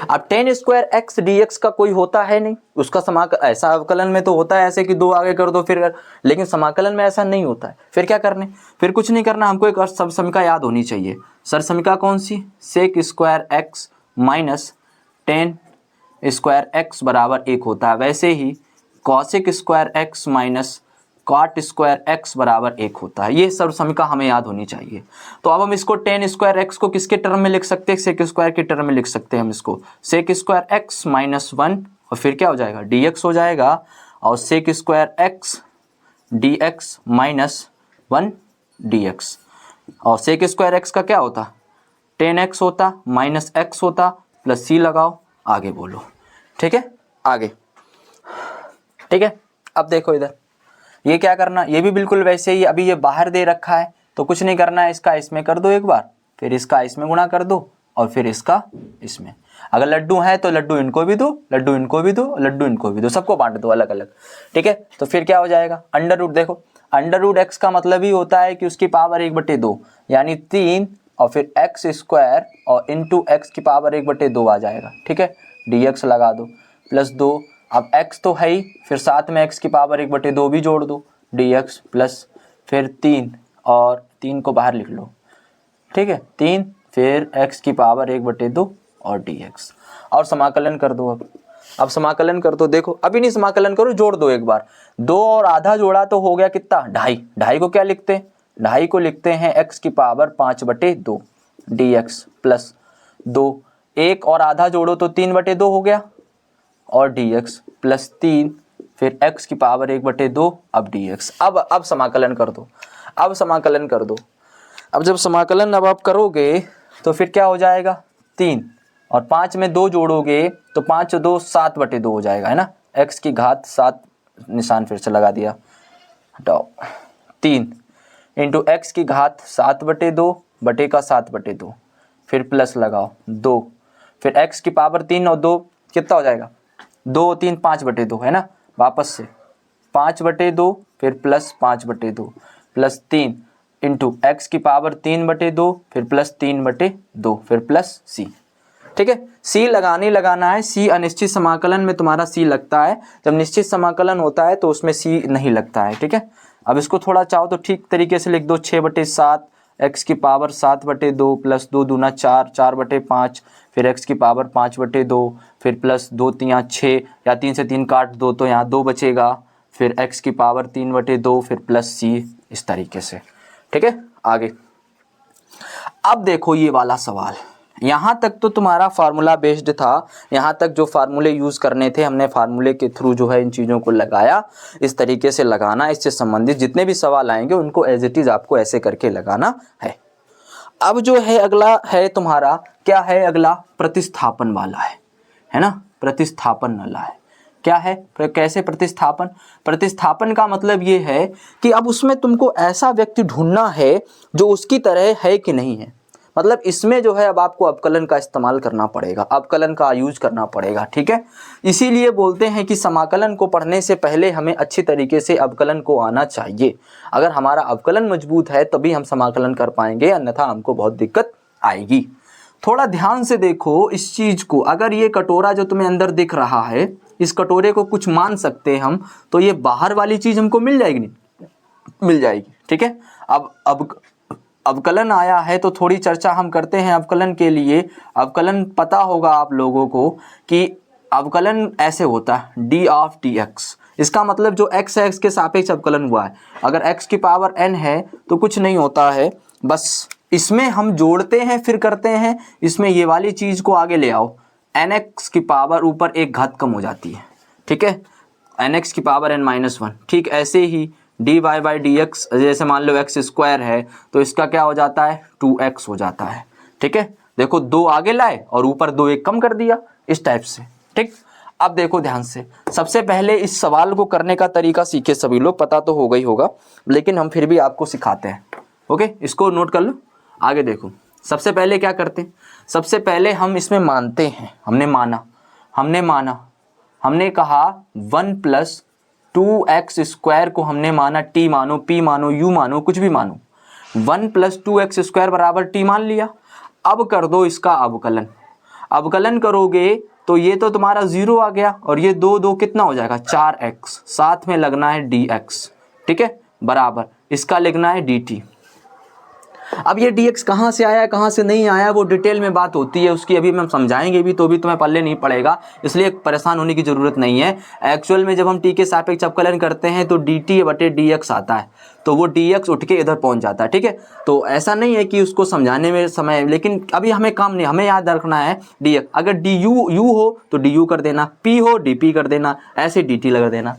अब टेन स्क्वायर एक्स dx का कोई होता है नहीं, उसका समाकलन, ऐसा अवकलन में तो होता है ऐसे कि 2 आगे कर दो फिर कर, लेकिन समाकलन में ऐसा नहीं होता है। फिर क्या करने, फिर कुछ नहीं करना, हमको एक सरसमिका याद होनी चाहिए। सरसमिका कौन सी, sec square x minus tan square x बराबर 1 होता है, वैसे ही cosec square x minus cot square x बराबर 1 होता है। ये सर्वसमिका हमें याद होनी चाहिए। तो अब हम इसको टेन स्क्वायर एक्स को किसके टर्म में लिख सकते हैं, सेक स्क्वायर के टर्म में लिख सकते हैं हम इसको, सेक स्क्वायर एक्स माइनस 1 और फिर क्या हो जाएगा, dx हो जाएगा, और sec square x dx minus 1 dx, और सेक स्क्वायर एक्स का क्या होता, 10x होता माइनस x होता प्लस c लगाओ, आगे बोलो। ठीक है, आगे, ठीक है। अब देखो इधर, ये क्या करना, ये भी बिल्कुल वैसे ही, अभी ये बाहर दे रखा है तो कुछ नहीं करना है, इसका इसमें कर दो एक बार, फिर इसका इसमें गुणा कर दो और फिर इसका इसमें। अगर लड्डू है तो लड्डू इनको भी दो, लड्डू इनको भी दो, लड्डू इनको भी दो, सबको बांट दो अलग अलग। ठीक है, तो फिर क्या हो जाएगा, अंडर रूट, देखो अंडर रूट एक्स का मतलब ही होता है कि उसकी पावर 1/2 यानी 3 और फिर एक्स स्क्वायर और इंटू एक्स की पावर 1/2 आ जाएगा। ठीक है, dx लगा दो प्लस 2, अब x तो है ही, फिर साथ में x की पावर 1/2 भी जोड़ दो, dx प्लस फिर 3 और 3 को बाहर लिख लो। ठीक है, 3 फिर x की पावर 1/2 और dx, और समाकलन कर दो। अब समाकलन कर दो, देखो अभी नहीं समाकलन करो, जोड़ दो एक बार, 2 और आधा जोड़ा तो हो गया कितना, 2.5, 2.5 को क्या लिखते हैं, 2.5 को लिखते हैं x की पावर 5/2 dx प्लस 2, 1 और आधा जोड़ो तो 3/2 हो गया और dx प्लस 3 फिर x की पावर 1/2 अब dx। अब समाकलन कर दो, अब समाकलन कर दो। अब जब समाकलन अब आप करोगे तो फिर क्या हो जाएगा, 3 और 5 में 2 जोड़ोगे तो 5 और 2 7/2 हो जाएगा, है ना, x की घात 7 निशान फिर से लगा दिया, हटाओ, 3 इंटू एक्स की घात 7/2 बटे का 7/2 फिर प्लस लगाओ 2, फिर x की पावर 3 और 2 कितना हो जाएगा, 2 3 5/2 है ना, वापस से 5/2 फिर प्लस 5/2 प्लस 3 इंटू एक्स की पावर 3/2 फिर प्लस 3/2 फिर प्लस c। ठीक है, c लगाना है, c अनिश्चित समाकलन में तुम्हारा c लगता है, जब निश्चित समाकलन होता है तो उसमें c नहीं लगता है। ठीक है, अब इसको थोड़ा चाहो तो ठीक तरीके से लिख दो, 6/7 x की पावर 7/2 प्लस 2 दूना 4, 4/5 फिर x की पावर 5/2 फिर प्लस 2 3 6 या 3 से 3 काट दो तो यहाँ 2 बचेगा, फिर x की पावर 3/2 फिर प्लस c, इस तरीके से। ठीक है, आगे अब देखो ये वाला सवाल, यहाँ तक तो तुम्हारा फार्मूला बेस्ड था, यहाँ तक जो फार्मूले यूज़ करने थे हमने फार्मूले के थ्रू जो है इन चीज़ों को लगाया, इस तरीके से लगाना, इससे संबंधित जितने भी सवाल आएंगे उनको एज इट इज़ आपको ऐसे करके लगाना है। अब जो है अगला है तुम्हारा, क्या है अगला, प्रतिस्थापन वाला है ना, प्रतिस्थापन वाला है, क्या है, कैसे प्रतिस्थापन, प्रतिस्थापन का मतलब ये है कि अब उसमें तुमको ऐसा व्यक्ति ढूंढना है जो उसकी तरह है कि नहीं है, मतलब इसमें जो है अब आपको अवकलन का इस्तेमाल करना पड़ेगा, अवकलन का यूज करना पड़ेगा। ठीक है, इसीलिए बोलते हैं कि समाकलन को पढ़ने से पहले हमें अच्छी तरीके से अवकलन को आना चाहिए। अगर हमारा अवकलन मजबूत है तभी हम समाकलन कर पाएंगे, अन्यथा हमको बहुत दिक्कत आएगी। थोड़ा ध्यान से देखो इस चीज़ को, अगर ये कटोरा जो तुम्हें अंदर दिख रहा है, इस कटोरे को कुछ मान सकते हैं हम, तो ये बाहर वाली चीज़ हमको मिल जाएगी, नहीं मिल जाएगी। ठीक है, अब अवकलन आया है तो थोड़ी चर्चा हम करते हैं अवकलन के लिए। अवकलन पता होगा आप लोगों को कि अवकलन ऐसे होता है d ऑफ dx, इसका मतलब जो x है x के सापेक्ष अवकलन हुआ है। अगर x की पावर n है तो कुछ नहीं होता है, बस इसमें हम जोड़ते हैं फिर करते हैं, इसमें ये वाली चीज़ को आगे ले आओ, nx की पावर ऊपर एक घात कम हो जाती है, ठीक है, nx की पावर n-1। ठीक ऐसे ही dy बाई डी एक्स, जैसे मान लो x स्क्वायर है तो इसका क्या हो जाता है 2x हो जाता है, ठीक है। देखो 2 आगे लाए और ऊपर 2 एक कम कर दिया, इस टाइप से, ठीक। अब देखो ध्यान से, सबसे पहले इस सवाल को करने का तरीका सीखे सभी लोग, पता तो होगा ही होगा, लेकिन हम फिर भी आपको सिखाते हैं। ओके, इसको नोट कर लो। आगे देखो, सबसे पहले क्या करते हैं, सबसे पहले हम इसमें मानते हैं, हमने कहा 1 प्लस 2x स्क्वायर को हमने माना t मानो, p मानो, u मानो, कुछ भी मानो, 1 प्लस 2x स्क्वायर बराबर t मान लिया। अब कर दो इसका अवकलन करोगे तो ये तो तुम्हारा 0 आ गया और ये 2 कितना हो जाएगा 4x, साथ में लगना है dx, ठीक है, बराबर इसका लिखना है dt। अब ये dx कहाँ से आया कहाँ से नहीं आया वो डिटेल में बात होती है, उसकी अभी हम समझाएंगे भी तो भी तुम्हें पल्ले नहीं पड़ेगा, इसलिए परेशान होने की ज़रूरत नहीं है। एक्चुअल में जब हम t के सापेक्ष अवकलन करते हैं तो dt बटे dx आता है, तो वो dx उठ के इधर पहुंच जाता है, ठीक है। तो ऐसा नहीं है कि उसको समझाने में समय, लेकिन अभी हमें काम नहीं, हमें याद रखना है dx, अगर du हो तो du कर देना, p हो dp कर देना, ऐसे dt लगा देना।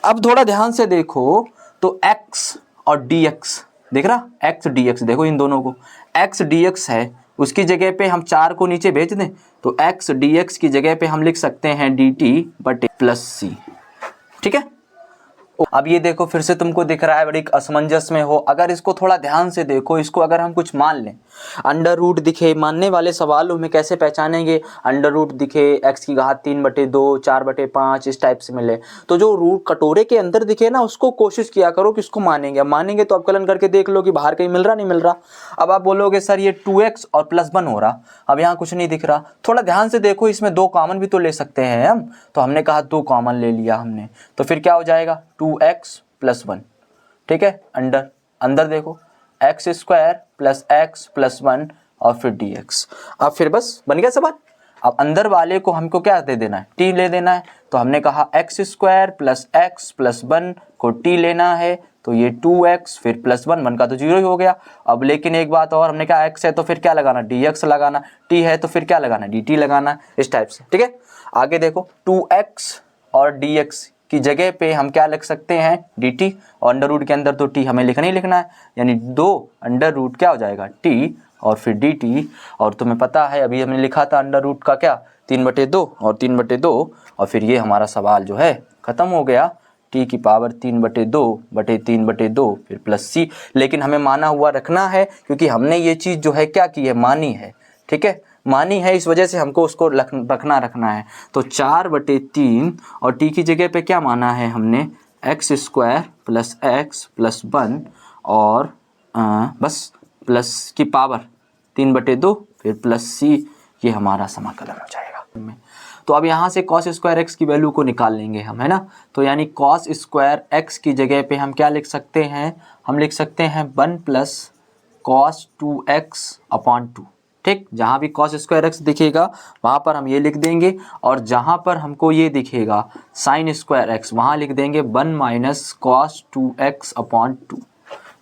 अब थोड़ा ध्यान से देखो तो x और dx देख रहा, x dx देखो इन दोनों को, x dx है उसकी जगह पे हम 4 को नीचे भेज दें तो x dx की जगह पे हम लिख सकते हैं dt बटे प्लस c, ठीक है। अब ये देखो फिर से तुमको दिख रहा है बड़ी असमंजस में हो, अगर इसको थोड़ा ध्यान से देखो, इसको अगर हम कुछ मान लें, अंडर रूट दिखे, मानने वाले सवालों में कैसे पहचानेंगे, अंडर रूट दिखे, x की घात 3/2, 4/5 इस टाइप से मिले, तो जो रूट कटोरे के अंदर दिखे ना उसको कोशिश किया करो कि उसको मानेंगे तो अवकलन करके देख लो कि बाहर कहीं मिल रहा नहीं मिल रहा। अब आप बोलोगे सर ये 2x और +1 हो रहा, अब यहाँ कुछ नहीं दिख रहा, थोड़ा ध्यान से देखो, इसमें 2 कॉमन भी तो ले सकते हैं हम, तो हमने कहा 2 कॉमन ले लिया हमने, तो फिर क्या हो जाएगा 2x + 1, ठीक है, अंदर देखो x square plus x plus 1 और फिर dx। अब फिर बस बन गया सवाल। अब अंदर वाले को हमको क्या दे देना है t ले देना है, तो हमने कहा x square plus x plus 1 को t लेना है, तो ये 2x फिर प्लस 1 का तो 0 ही हो गया। अब लेकिन एक बात और, हमने कहा x है तो फिर क्या लगाना dx लगाना, t है तो फिर क्या लगाना dt लगाना, इस टाइप से, ठीक है। आगे देखो 2x और dx की जगह पे हम क्या लिख सकते हैं dt, और अंडर रूट के अंदर तो t हमें लिखना ही लिखना है, यानी 2 अंडर रूट क्या हो जाएगा t और फिर dt, और तुम्हें पता है अभी हमने लिखा था अंडर रूट का क्या 3/2 और 3/2, और फिर ये हमारा सवाल जो है ख़त्म हो गया, t की पावर 3/2 बटे 3/2 फिर प्लस c। लेकिन हमें माना हुआ रखना है क्योंकि हमने ये चीज़ जो है क्या की है मानी है, ठीक है, मानी है, इस वजह से हमको उसको रखना है। तो 4/3 और t की जगह पे क्या माना है हमने x square plus x plus 1 और बस प्लस की पावर 3/2 फिर प्लस c, ये हमारा समाकलन हो जाएगा। तो अब यहाँ से cos स्क्वायर x की वैल्यू को निकाल लेंगे हम, है ना, तो यानी cos स्क्वायर x की जगह पे हम क्या लिख सकते हैं, हम लिख सकते हैं 1 प्लस cos 2x/2, ठीक, जहाँ भी cos स्क्वायर x दिखेगा वहाँ पर हम ये लिख देंगे, और जहाँ पर हमको ये दिखेगा sin स्क्वायर x वहाँ लिख देंगे 1 माइनस cos 2x/2,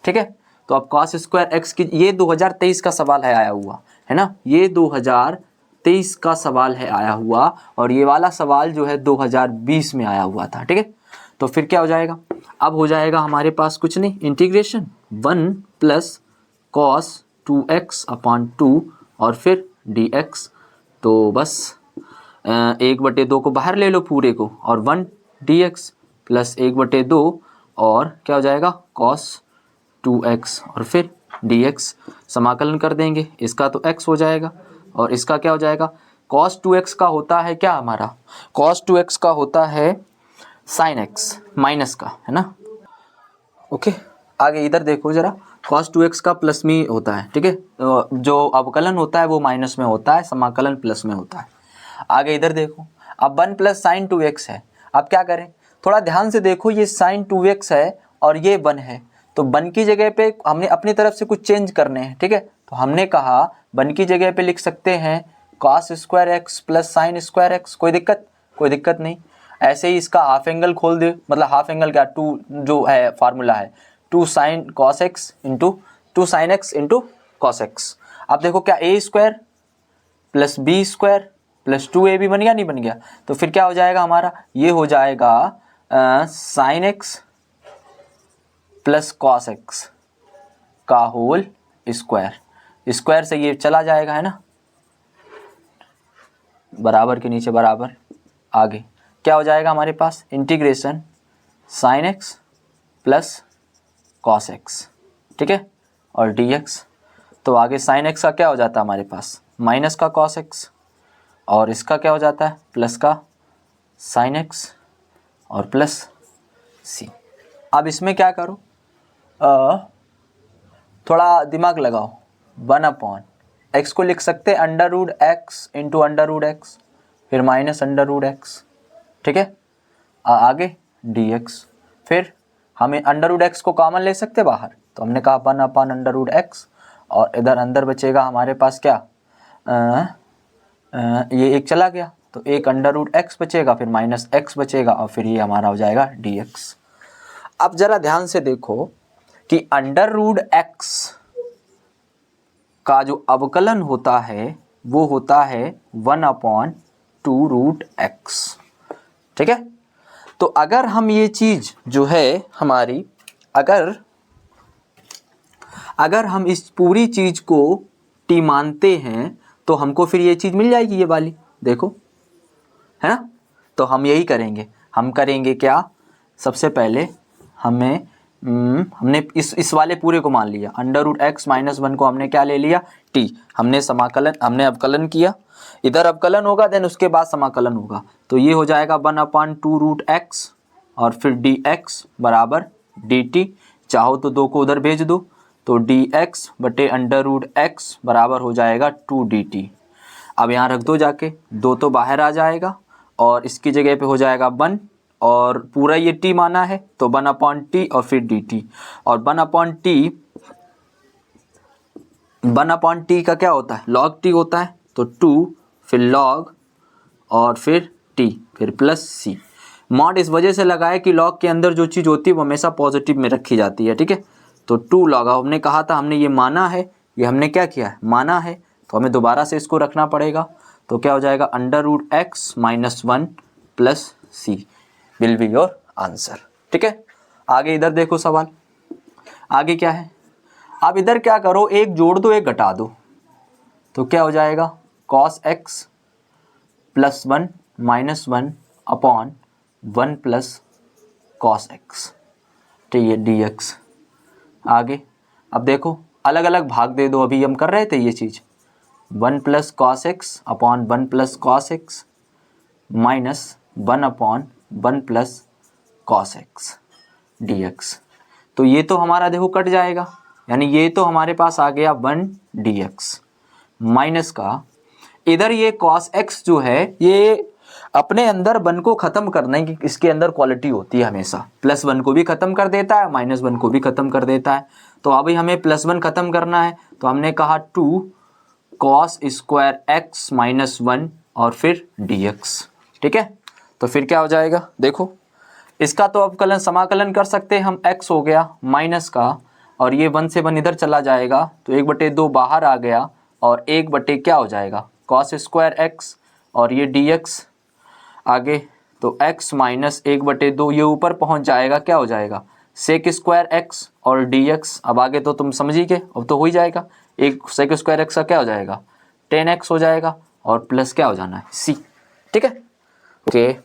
ठीक है। तो अब cos स्क्वायर x की, ये 2023 का सवाल है आया हुआ, है ना, ये 2023 का सवाल है आया हुआ, और ये वाला सवाल जो है 2020 में आया हुआ था, ठीक है। तो फिर क्या हो जाएगा, अब हो जाएगा हमारे पास कुछ नहीं, इंटीग्रेशन 1 प्लस cos 2x/2 और फिर dx, तो बस 1/2 को बाहर ले लो पूरे को, और 1 dx प्लस 1/2 और क्या हो जाएगा cos 2x और फिर dx, समाकलन कर देंगे, इसका तो x हो जाएगा और इसका क्या हो जाएगा, cos 2x का होता है क्या हमारा, cos 2x का होता है sin x माइनस का, है ना। ओके, आगे इधर देखो जरा, cos 2x का प्लस में होता है, ठीक है, जो अवकलन होता है वो माइनस में होता है, समाकलन प्लस में होता है। आगे इधर देखो, अब 1 प्लस साइन 2x है, अब क्या करें, थोड़ा ध्यान से देखो, ये साइन 2x है और ये 1 है, तो 1 की जगह पे हमने अपनी तरफ से कुछ चेंज करने हैं, ठीक है, तो हमने कहा 1 की जगह पे लिख सकते हैं cos square x plus sine square x, कोई दिक्कत नहीं। ऐसे ही इसका हाफ एंगल खोल दे, मतलब हाफ एंगल क्या, 2 जो है फार्मूला है 2 sine cos x into 2 sine x into cos x। अब देखो क्या a square plus b square plus 2ab बन गया, नहीं बन गया? तो फिर क्या हो जाएगा हमारा, ये हो जाएगा sign x plus cos x का होल स्क्वायर। स्क्वायर से ये चला जाएगा, है ना, बराबर के नीचे बराबर। आगे क्या हो जाएगा हमारे पास, integration sine x plus cos x, ठीक है, और dx। तो आगे साइन एक्स का क्या हो जाता है हमारे पास, माइनस का कॉस एक्स, और इसका क्या हो जाता है, प्लस का साइन एक्स और प्लस सी। अब इसमें क्या करो, थोड़ा दिमाग लगाओ। 1/x को लिख सकते हैं under root x into under root x, फिर माइनस अंडर रूट एक्स, ठीक है। आगे dx, फिर हमें अंडर रूट एक्स को कॉमन ले सकते बाहर, तो हमने कहा 1/√x, और इधर अंदर बचेगा हमारे पास क्या, ये एक चला गया तो एक अंडर रूट एक्स बचेगा, फिर माइनस एक्स बचेगा, और फिर ये हमारा हो जाएगा dx। अब जरा ध्यान से देखो कि अंडर रूट एक्स का जो अवकलन होता है वो होता है 1/2√x, ठीक है। तो अगर हम ये चीज जो है हमारी, अगर हम इस पूरी चीज को t मानते हैं तो हमको फिर ये चीज मिल जाएगी, ये वाली देखो, है ना। तो हम यही करेंगे, हम करेंगे क्या, सबसे पहले हमने इस वाले पूरे को मान लिया, अंडर रूट एक्स माइनस 1 को हमने क्या ले लिया, t। हमने अवकलन किया, इधर अवकलन होगा देन उसके बाद समाकलन होगा, तो ये हो जाएगा 1/2√x और फिर dx बराबर dt। चाहो तो 2 को उधर भेज दो, तो dx बटे अंडर रूट एक्स बराबर हो जाएगा 2dt। अब यहाँ रख दो जाके, 2 तो बाहर आ जाएगा और इसकी जगह पे हो जाएगा 1, और पूरा ये t माना है तो 1/t और फिर dt, और 1/t का क्या होता है, log t होता है, तो 2 फिर log और फिर t फिर प्लस c। मॉड इस वजह से लगाए कि log के अंदर जो चीज़ होती है वो हमेशा पॉजिटिव में रखी जाती है, ठीक है। तो 2 log, हमने कहा था, हमने ये माना है, ये हमने क्या किया है, माना है, तो हमें दोबारा से इसको रखना पड़ेगा। तो क्या हो जाएगा, under root x minus 1 plus c will be your answer, ठीक है। आगे इधर देखो सवाल, आगे क्या है, अब इधर क्या करो, एक जोड़ दो एक घटा दो, तो क्या हो जाएगा, cos x plus 1 minus 1 upon 1 plus cos x, ठीक है, dx। आगे अब देखो अलग अलग भाग दे दो, अभी हम कर रहे थे ये चीज़, 1 plus cos x upon 1 plus cos x minus 1 upon 1 plus cos x dx। तो ये तो हमारा देखो कट जाएगा, यानी ये तो हमारे पास आ गया 1 dx माइनस का, इधर ये cos x जो है ये अपने अंदर 1 को ख़त्म करने की इसके अंदर क्वालिटी होती है हमेशा, प्लस 1 को भी ख़त्म कर देता है, माइनस 1 को भी ख़त्म कर देता है। तो अभी हमें प्लस 1 ख़त्म करना है, तो हमने कहा 2 cos स्क्वायर x माइनस 1 और फिर dx, ठीक है। तो फिर क्या हो जाएगा, देखो इसका तो अवकलन समाकलन कर सकते हैं हम, x हो गया माइनस का, और ये 1 से 1 इधर चला जाएगा, तो 1/2 बाहर आ गया, और 1 क्या हो जाएगा, cos स्क्वायर x, और ये dx। आगे तो x माइनस 1/2 ये ऊपर पहुंच जाएगा, क्या हो जाएगा, सेक स्क्वायर x और dx। अब आगे तो तुम समझ ही गए, अब तो हो ही जाएगा, एक सेक स्क्वायर x का क्या हो जाएगा 10x हो जाएगा, और प्लस क्या हो जाना है c, ठीक है। ओके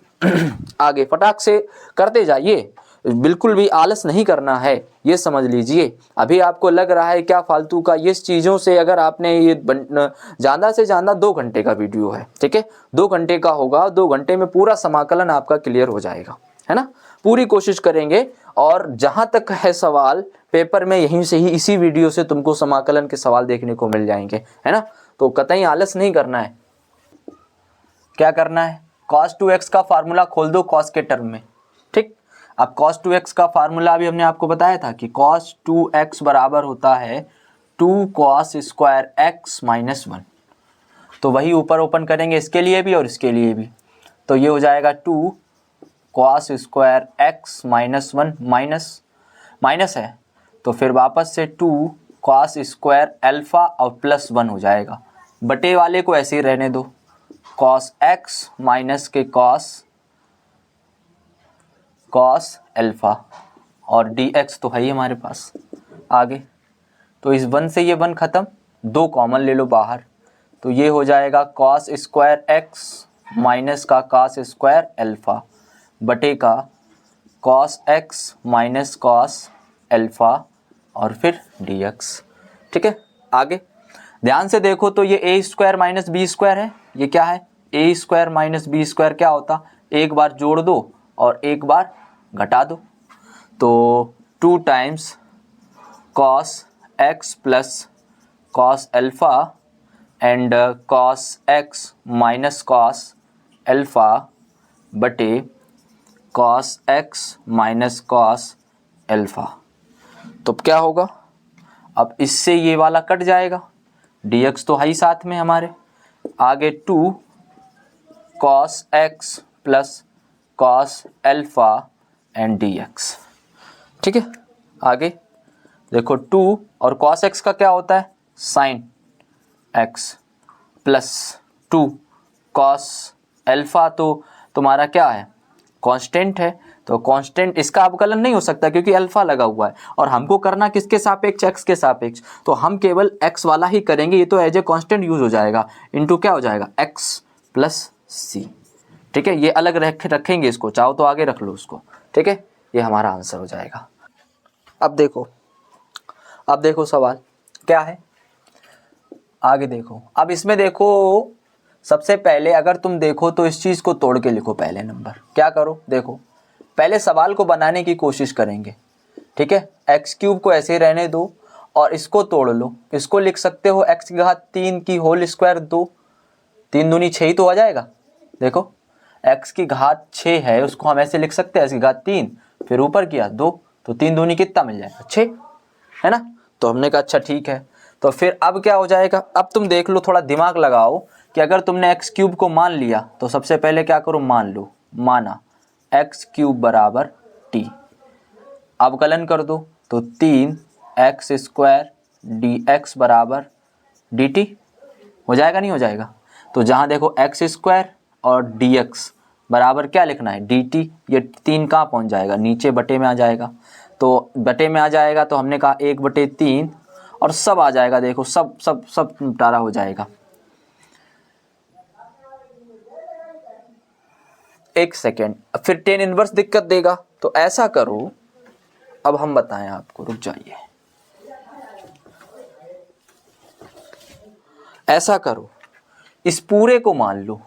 आगे फटाक से करते जाइए, बिल्कुल भी आलस नहीं करना है, ये समझ लीजिए। अभी आपको लग रहा है क्या फालतू का, ये चीज़ों से अगर आपने ये ज़्यादा से ज़्यादा 2 घंटे का वीडियो है, ठीक है, 2 घंटे का होगा, 2 घंटे में पूरा समाकलन आपका क्लियर हो जाएगा, है ना। पूरी कोशिश करेंगे, और जहाँ तक है सवाल पेपर में यहीं से ही इसी वीडियो से तुमको समाकलन के सवाल देखने को मिल जाएंगे, है ना। तो कतई आलस नहीं करना है। क्या करना है, cos 2x का फार्मूला खोल दो cos के टर्म में, ठीक। अब cos 2x का फार्मूला अभी हमने आपको बताया था कि cos 2x बराबर होता है 2 cos स्क्वायर x माइनस 1। तो वही ऊपर ओपन करेंगे इसके लिए भी और इसके लिए भी, तो ये हो जाएगा 2 cos square x minus 1, minus है तो फिर वापस से 2 cos स्क्वायर अल्फ़ा और प्लस 1 हो जाएगा। बटे वाले को ऐसे ही रहने दो, कॉस एक्स माइनस के कॉस अल्फा, और डी एक्स तो है ही हमारे पास। आगे तो इस 1 से ये 1 खत्म, 2 कॉमन ले लो बाहर, तो ये हो जाएगा कॉस स्क्वायर एक्स माइनस का कॉस स्क्वायर अल्फा बटे का cos x minus cos alpha और फिर डी एक्स। ठीक है, आगे ध्यान से देखो तो ये ए स्क्वायर माइनस बी स्क्वायर है, ये क्या है, ए स्क्वायर माइनस बी स्क्वायर क्या होता, एक बार जोड़ दो और एक बार घटा दो, तो 2 times cos x plus cos alpha and cos x minus cos alpha बटे cos x minus cos alpha. तो क्या होगा, अब इससे ये वाला कट जाएगा, dx तो है ही साथ में हमारे, आगे 2 cos x plus cos alpha and dx। ठीक है, आगे देखो 2 और कॉस एक्स का क्या होता है, sign x plus 2 cos alpha तो तुम्हारा क्या है, कांस्टेंट है, तो कांस्टेंट इसका अवकलन नहीं हो सकता क्योंकि अल्फा लगा हुआ है, और हमको करना किसके सापेक्ष, एक्स के सापेक्ष, तो हम केवल एक्स वाला ही करेंगे, ये तो एज ए कांस्टेंट यूज हो जाएगा, इनटू क्या हो जाएगा एक्स प्लस सी। ठीक है, ये अलग रखेंगे इसको, चाहो तो आगे रख लो उसको। ठीक है, ये हमारा आंसर हो जाएगा। अब देखो सवाल क्या है, आगे देखो। अब इसमें देखो सबसे पहले अगर तुम देखो तो इस चीज़ को तोड़ के लिखो, पहले नंबर क्या करो, देखो पहले सवाल को बनाने की कोशिश करेंगे। ठीक है, एक्स क्यूब को ऐसे रहने दो और इसको तोड़ लो, इसको लिख सकते हो एक्स की घात 3 की होल स्क्वायर 2, 3 दूनी 6 ही तो आ जाएगा। देखो एक्स की घात 6 है, उसको हम ऐसे लिख सकते हैं एक्स की घात 3 फिर ऊपर किया 2, तो 3 दूनी कितना मिल जाएगा 6, है ना। तो हमने कहा अच्छा ठीक है, तो फिर अब क्या हो जाएगा, अब तुम देख लो, थोड़ा दिमाग लगाओ कि अगर तुमने एक्स क्यूब को मान लिया तो सबसे पहले क्या करो, मान लो, माना एक्स क्यूब बराबर टी, अवकलन कर दो तो 3 एक्स स्क्वायर डी एक्स बराबर डी टी हो जाएगा, नहीं हो जाएगा। तो जहाँ देखो एक्स स्क्वायर और डी एक्स बराबर क्या लिखना है डी टी, ये 3 कहाँ पहुँच जाएगा, नीचे बटे में आ जाएगा, तो बटे में आ जाएगा तो हमने कहा 1/3 और सब आ जाएगा, देखो सब सब सब निपटारा हो जाएगा। एक सेकेंड, फिर टेन इनवर्स दिक्कत देगा, तो ऐसा करो, अब हम बताएं आपको, रुक जाइए, ऐसा करो, इस पूरे को मान लो,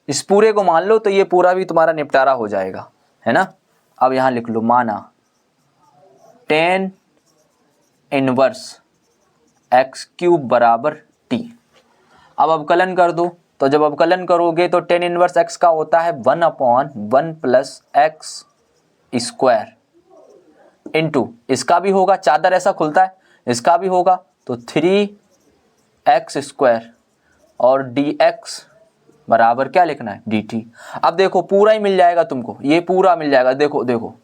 इस पूरे को मान लो, तो ये पूरा भी तुम्हारा निपटारा हो जाएगा, है ना। अब यहां लिख लो, माना टेन इनवर्स एक्स क्यूब बराबर टी, अब अवकलन कर दो, तो जब अवकलन करोगे तो टेन इनवर्स एक्स का होता है 1/1 प्लस एक्स स्क्वायर इंटू, इसका भी होगा, चादर ऐसा खुलता है, इसका भी होगा, तो 3x स्क्वायर और dx बराबर क्या लिखना है dt। अब देखो पूरा ही मिल जाएगा तुमको, ये पूरा मिल जाएगा, देखो देखो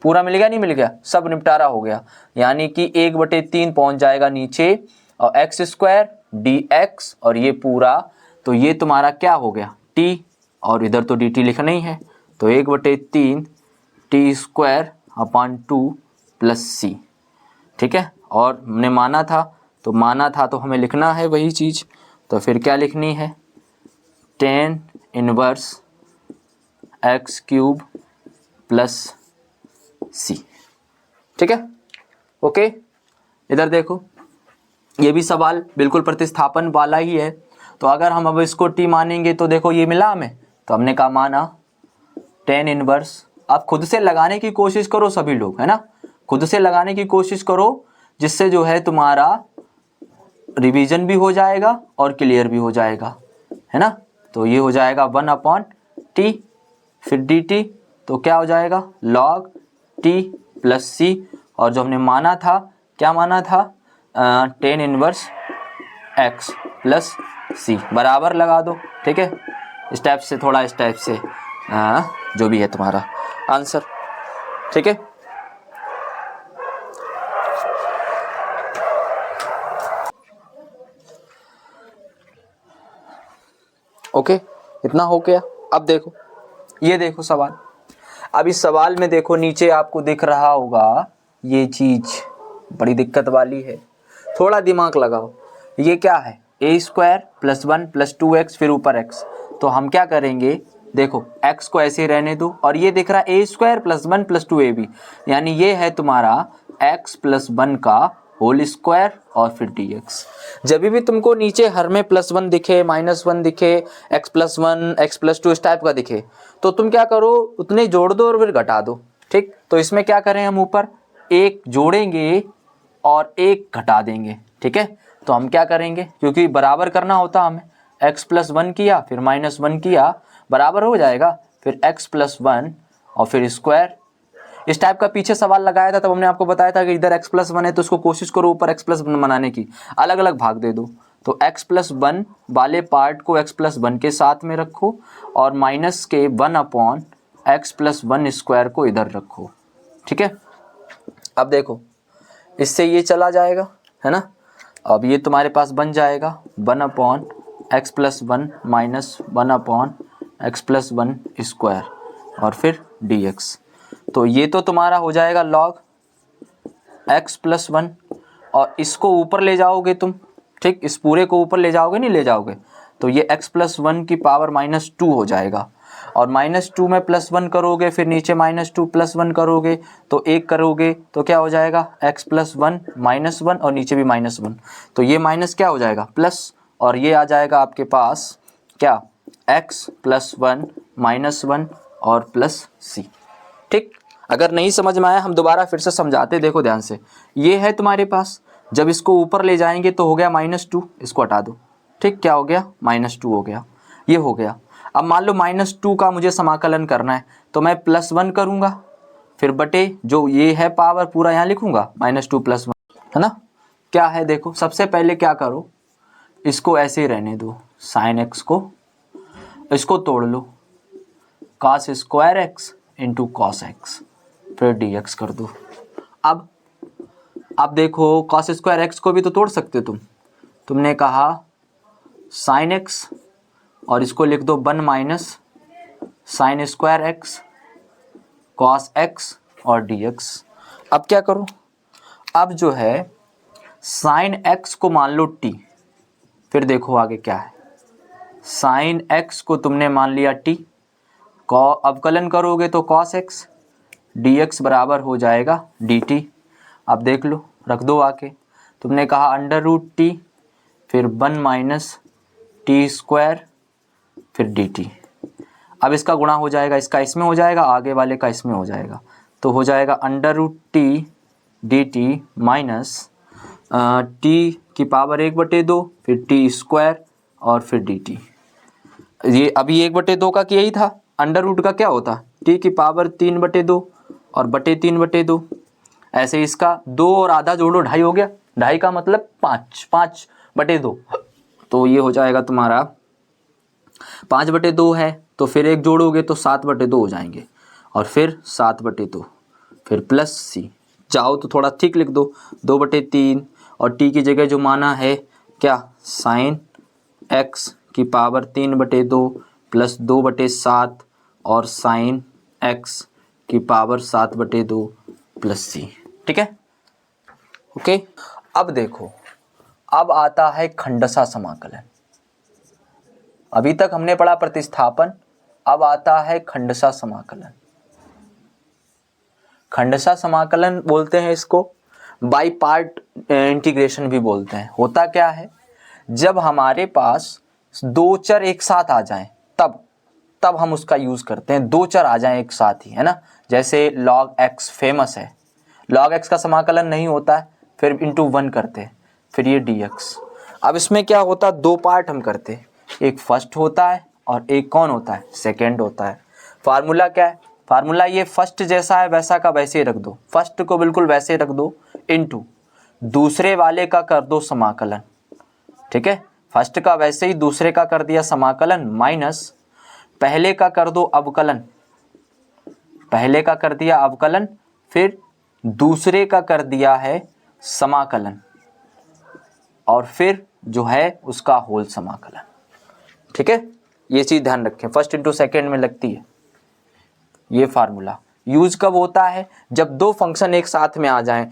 पूरा मिल गया, नहीं मिल गया, सब निपटारा हो गया, यानी कि 1/3 पहुंच जाएगा नीचे, और एक्स स्क्वायर dx और ये पूरा, तो ये तुम्हारा क्या हो गया t, और इधर तो dt लिखना ही है, तो 1/3 T square upon 2 plus C. ठीक है, और हमने माना था, तो माना था तो हमें लिखना है वही चीज़, तो फिर क्या लिखनी है, tan inverse x cube plus C. ठीक है, ओके। इधर देखो, ये भी सवाल बिल्कुल प्रतिस्थापन वाला ही है, तो अगर हम अब इसको टी मानेंगे तो देखो ये मिला हमें, तो हमने कहा माना टेन इनवर्स, आप खुद से लगाने की कोशिश करो सभी लोग, है ना, खुद से लगाने की कोशिश करो, जिससे जो है तुम्हारा रिवीजन भी हो जाएगा और क्लियर भी हो जाएगा, है ना। तो ये हो जाएगा 1/t, फिर dt, तो क्या हो जाएगा log t प्लस सी, और जो हमने माना था, क्या माना था, tan inverse x plus C, बराबर लगा दो। ठीक है, इस टाइप से, थोड़ा इस टाइप से, जो भी है तुम्हारा आंसर। ठीक है, ओके, इतना हो गया। अब देखो, ये देखो सवाल। अब इस सवाल में देखो नीचे आपको दिख रहा होगा ये चीज़ बड़ी दिक्कत वाली है, थोड़ा दिमाग लगाओ। ये क्या है, ए स्क्वायर प्लस 1 प्लस 2x फिर ऊपर x। तो हम क्या करेंगे, देखो x को ऐसे रहने दो, और ये दिख रहा है ए स्क्वायर प्लस 1 प्लस 2ab, यानी ये है तुम्हारा x प्लस 1 का होल स्क्वायर और फिर dx। जब भी तुमको नीचे हर में +1 दिखे, -1 दिखे, x प्लस 1 x प्लस 2 इस टाइप का दिखे, तो तुम क्या करो, उतने जोड़ दो और फिर घटा दो। ठीक, तो इसमें क्या करें हम, ऊपर एक जोड़ेंगे और एक घटा देंगे। ठीक है, तो हम क्या करेंगे, क्योंकि बराबर करना होता हमें, x प्लस 1 किया फिर -1 किया, बराबर हो जाएगा, फिर x प्लस 1 और फिर स्क्वायर। इस टाइप का पीछे सवाल लगाया था, तब हमने आपको बताया था कि इधर x प्लस 1 है तो उसको कोशिश करो ऊपर x प्लस 1 बनाने की, अलग अलग भाग दे दो। तो x प्लस 1 वाले पार्ट को x प्लस 1 के साथ में रखो और माइनस के 1 अपॉन x प्लस 1 स्क्वायर को इधर रखो। ठीक है, अब देखो इससे ये चला जाएगा, है ना। अब ये तुम्हारे पास बन जाएगा 1 upon x plus 1 minus 1 upon x plus 1 square और फिर dx। तो ये तो तुम्हारा हो जाएगा लॉग x प्लस 1, और इसको ऊपर ले जाओगे तुम, ठीक, इस पूरे को ऊपर ले जाओगे, नहीं ले जाओगे, तो ये x प्लस 1 की पावर -2 हो जाएगा, और -2 में +1 करोगे, फिर नीचे -2 +1 करोगे, तो 1 करोगे तो क्या हो जाएगा x प्लस 1 -1 और नीचे भी -1, तो ये माइनस क्या हो जाएगा प्लस, और ये आ जाएगा आपके पास क्या x प्लस 1 -1 और प्लस c। ठीक, अगर नहीं समझ में आया हम दोबारा फिर से समझाते, देखो ध्यान से। ये है तुम्हारे पास, जब इसको ऊपर ले जाएंगे तो हो गया -2, इसको हटा दो। ठीक, क्या हो गया -2 हो गया, ये हो गया। अब मान लो -2 का मुझे समाकलन करना है, तो मैं +1 करूँगा, फिर बटे जो ये है पावर पूरा यहाँ लिखूँगा -2 + 1, है ना। क्या है देखो, सबसे पहले क्या करो, इसको ऐसे ही रहने दो, sin x को इसको तोड़ लो, cos square x into cos x, फिर dx कर दो। अब देखो cos स्क्वायर x को भी तो तोड़ सकते हो तुमने कहा sin x और इसको लिख दो 1 minus sine square x cos x और dx। अब क्या करो, अब जो है sin x को मान लो t, फिर देखो आगे क्या है, sin x को तुमने मान लिया t, अवकलन करोगे तो cos x, dx बराबर हो जाएगा dt। अब देख लो, रख दो आके, तुमने कहा √t फिर 1 माइनस टी स्क्वायर फिर dt। अब इसका गुणा हो जाएगा, इसका इसमें हो जाएगा, आगे वाले का इसमें हो जाएगा, तो हो जाएगा √t dt माइनस t की पावर 1/2 फिर t स्क्वायर और फिर dt। ये अभी 1/2 का यही था, अंडर रूट का क्या होता, t की पावर 3/2 और बटे 3/2। ऐसे इसका 2 और आधा जोड़ो, 2.5 हो गया, 2.5 का मतलब 5/2, तो ये हो जाएगा तुम्हारा 5/2 है, तो फिर एक जोड़ोगे तो 7/2 हो जाएंगे, और फिर 7/2 फिर प्लस c, चाहो तो थोड़ा ठीक लिख दो 2/3, और t की जगह जो माना है क्या साइन x की पावर 3/2 प्लस 2/7 और साइन x की पावर 7/2 प्लस c। ठीक है, ओके। अब देखो, अब आता है खंडसा समाकलन। अभी तक हमने पढ़ा प्रतिस्थापन, अब आता है खंडसा समाकलन। खंडसा समाकलन बोलते हैं इसको, बाई पार्ट इंटीग्रेशन भी बोलते हैं। होता क्या है, जब हमारे पास दो चर एक साथ आ जाएं तब हम उसका यूज करते हैं, दो चर आ जाएं एक साथ ही, है ना। जैसे log x फेमस है, log x का समाकलन नहीं होता है, फिर इंटू 1 करते हैं, फिर ये dx। अब इसमें क्या होता है, दो पार्ट हम करते हैं, एक फर्स्ट होता है और एक कौन होता है, सेकेंड होता है। फार्मूला क्या है, फार्मूला ये फर्स्ट जैसा है वैसा का वैसे ही रख दो, फर्स्ट को बिल्कुल वैसे रख दो, इंटू दूसरे वाले का कर दो समाकलन। ठीक है, फर्स्ट का वैसे ही दूसरे का कर दिया समाकलन, माइनस पहले का कर दो अवकलन, पहले का कर दिया अवकलन, फिर दूसरे का कर दिया है समाकलन, और फिर जो है उसका होल समाकलन। ठीक है, ये चीज़ ध्यान रखें, फर्स्ट इंटू सेकेंड में लगती है ये फार्मूला। यूज कब होता है? जब दो फंक्शन एक साथ में आ जाएं,